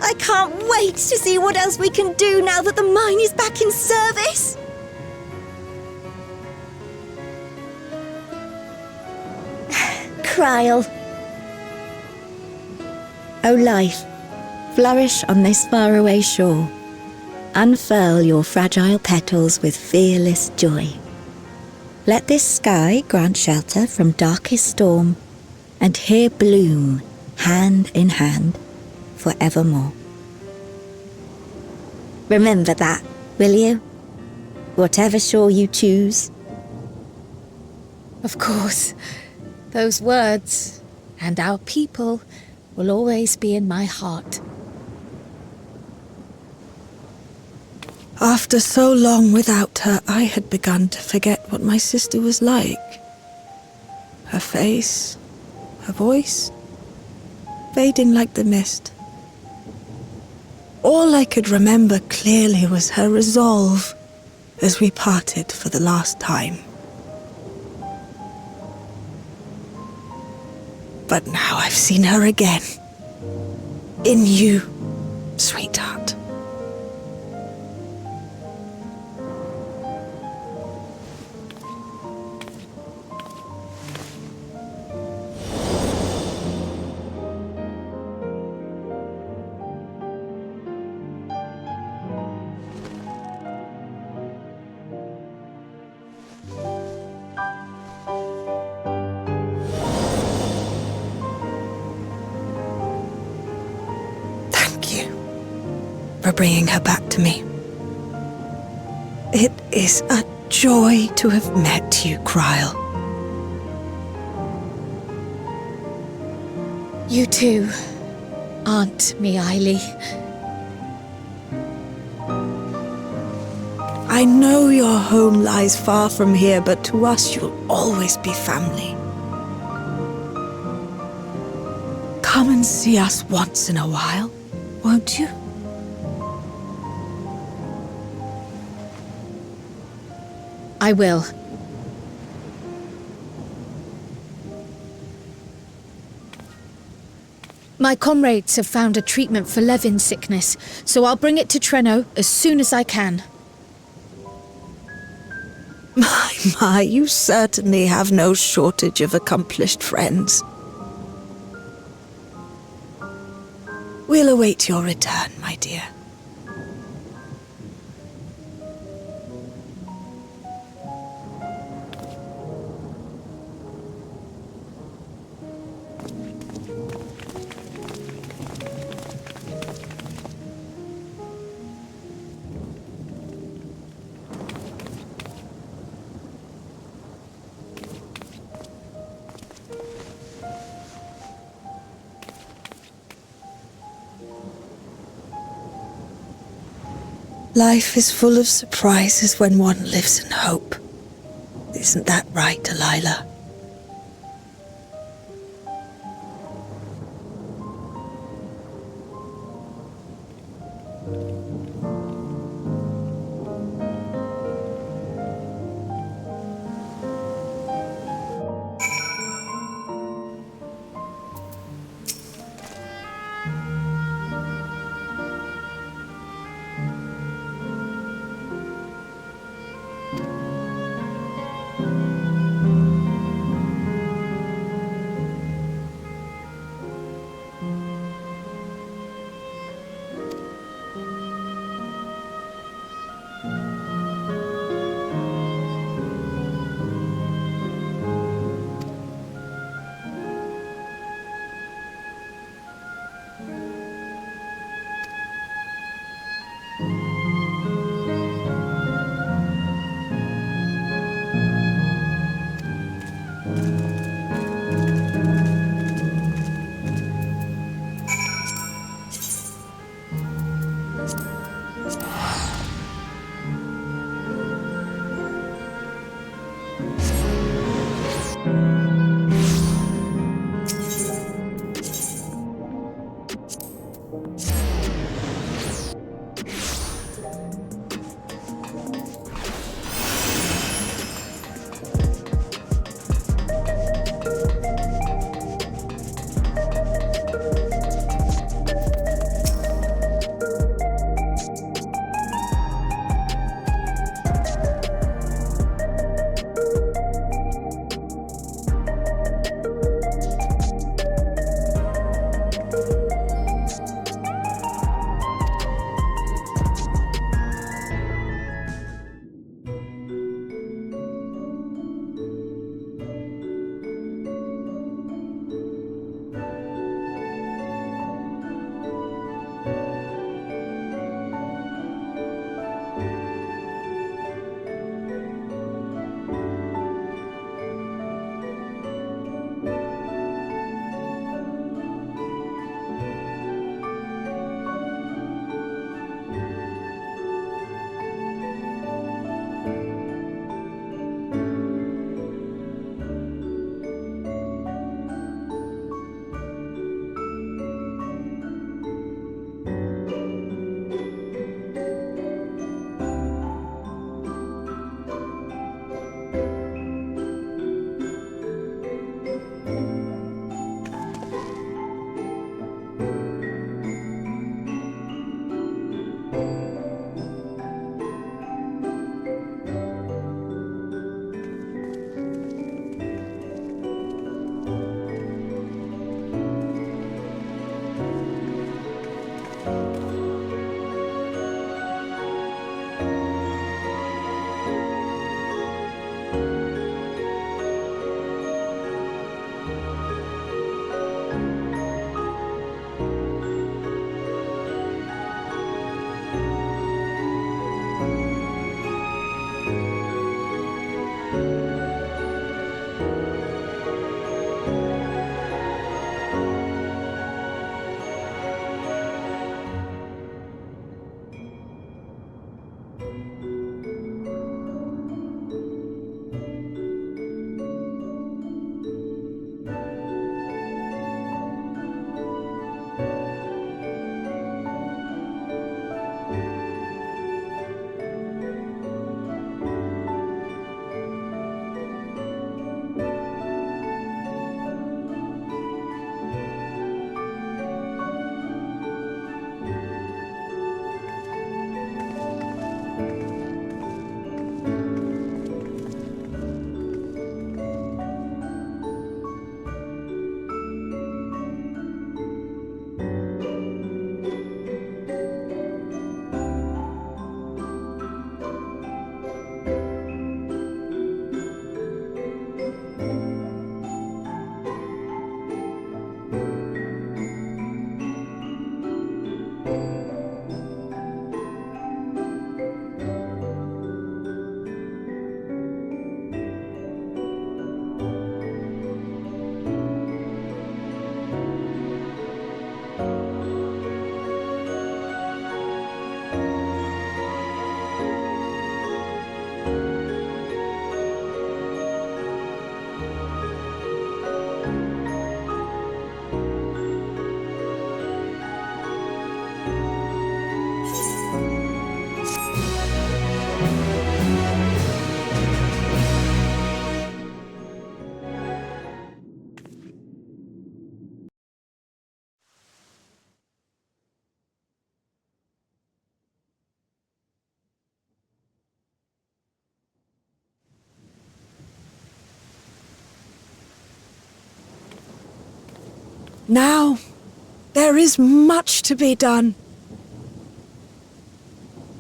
I can't wait to see what else we can do now that the mine is back in service. Kryl. O life, flourish on this faraway shore. Unfurl your fragile petals with fearless joy. Let this sky grant shelter from darkest storm, and here bloom, hand in hand, forevermore. Remember that, will you? Whatever shore you choose. Of course, those words and our people will always be in my heart. After so long without her, I had begun to forget what my sister was like. Her face, her voice, fading like the mist. All I could remember clearly was her resolve as we parted for the last time. But now I've seen her again. In you, sweetheart. For bringing her back to me. It is a joy to have met you, Kryl. You too, Aunt Miaili. I know your home lies far from here, but to us you'll always be family. Come and see us once in a while, won't you? I will. My comrades have found a treatment for Levin's sickness, so I'll bring it to Treno as soon as I can. My, you certainly have no shortage of accomplished friends. We'll await your return, my dear. Life is full of surprises when one lives in hope. Isn't that right, Delilah? Now, there is much to be done.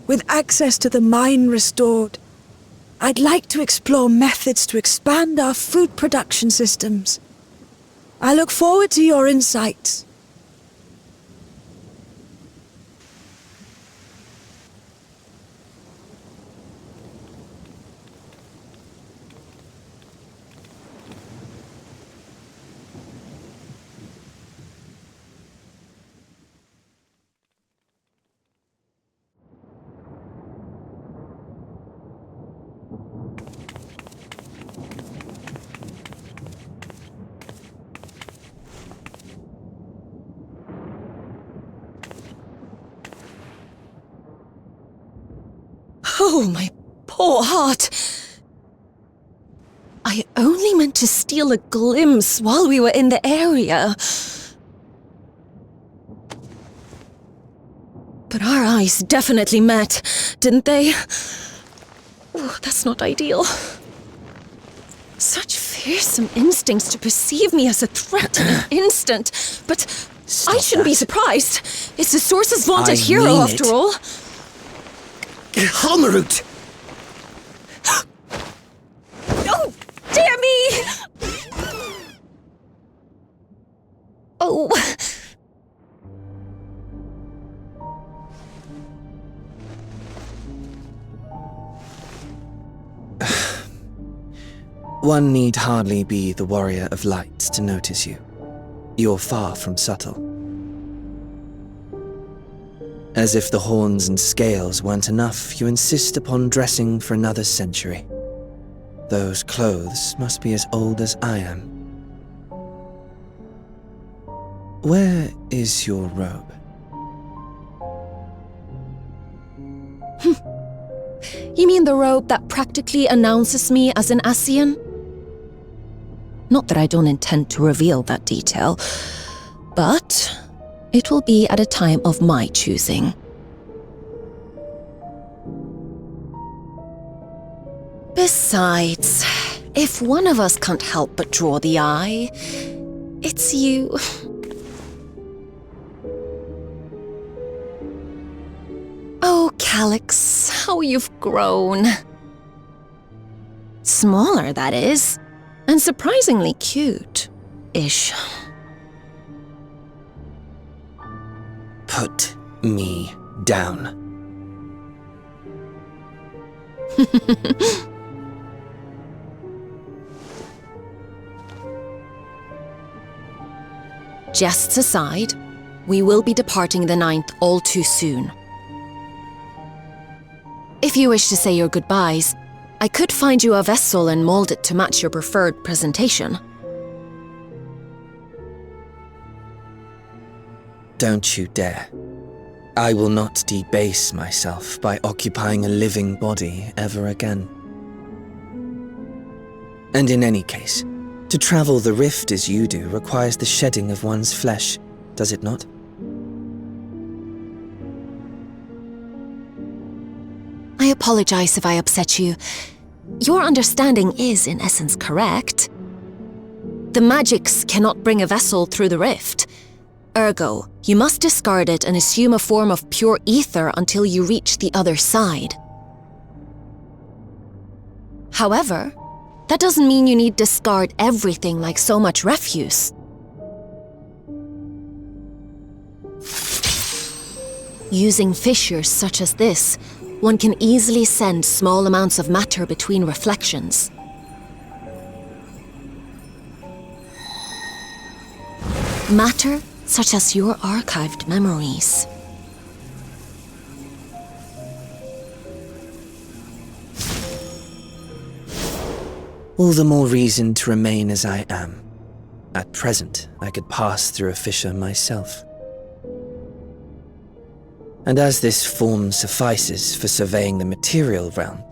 With access to the mine restored, I'd like to explore methods to expand our food production systems. I look forward to your insights. Oh, my poor heart. I only meant to steal a glimpse while we were in the area. But our eyes definitely met, didn't they? Oh, that's not ideal. Such fearsome instincts to perceive me as a threat in an instant. But I shouldn't be surprised. It's the Source's vaunted hero, after all. Halmarut! Oh, dear me! Oh. One need hardly be the warrior of light to notice you. You're far from subtle. As if the horns and scales weren't enough, you insist upon dressing for another century. Those clothes must be as old as I am. Where is your robe? You mean the robe that practically announces me as an Ascian? Not that I don't intend to reveal that detail, but it will be at a time of my choosing. Besides, if one of us can't help but draw the eye, it's you. Oh, Calyx, how you've grown. Smaller, that is, and surprisingly cute-ish. Put me down. Jests aside, we will be departing the 9th all too soon. If you wish to say your goodbyes, I could find you a vessel and mold it to match your preferred presentation. Don't you dare. I will not debase myself by occupying a living body ever again. And in any case, to travel the rift as you do requires the shedding of one's flesh, does it not? I apologize if I upset you. Your understanding is, in essence, correct. The magics cannot bring a vessel through the rift. Ergo, you must discard it and assume a form of pure ether until you reach the other side. However, that doesn't mean you need discard everything like so much refuse. Using fissures such as this, one can easily send small amounts of matter between reflections. Matter such as your archived memories. All the more reason to remain as I am. At present, I could pass through a fissure myself. And as this form suffices for surveying the material realm,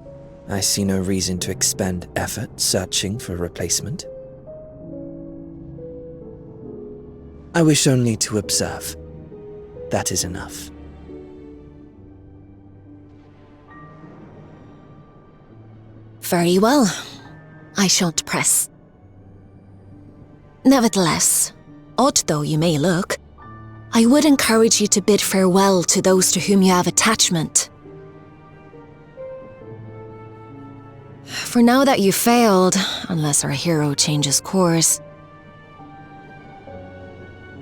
I see no reason to expend effort searching for a replacement. I wish only to observe. That is enough. Very well. I shan't press. Nevertheless, Odd though you may look, I would encourage you to bid farewell to those to whom you have attachment. For now that you've failed, unless our hero changes course,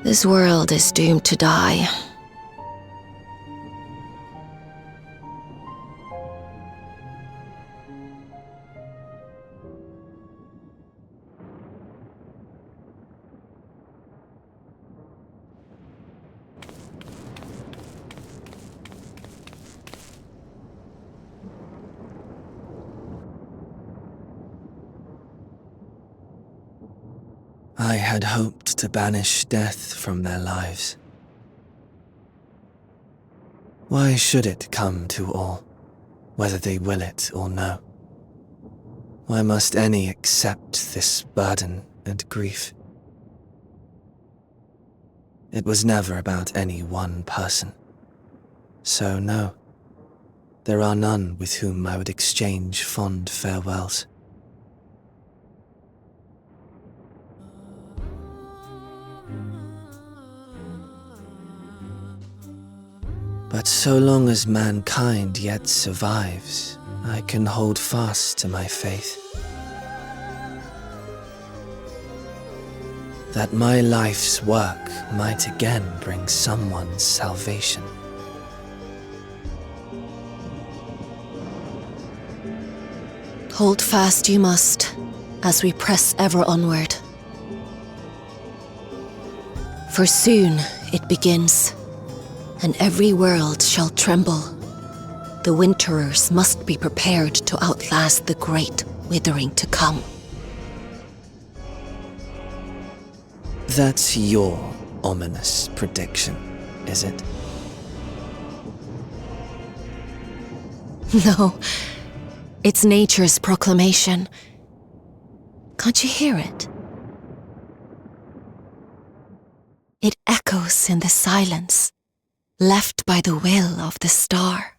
this world is doomed to die. I had hoped to banish death from their lives. Why should it come to all, whether they will it or no? Why must any accept this burden and grief? It was never about any one person. So no, there are none with whom I would exchange fond farewells. But so long as mankind yet survives, I can hold fast to my faith. That my life's work might again bring someone's salvation. Hold fast you must, as we press ever onward. For soon it begins, and every world shall tremble. The winterers must be prepared to outlast the great withering to come. That's your ominous prediction, is it? No, it's nature's proclamation. Can't you hear it? It echoes in the silence, left by the will of the star.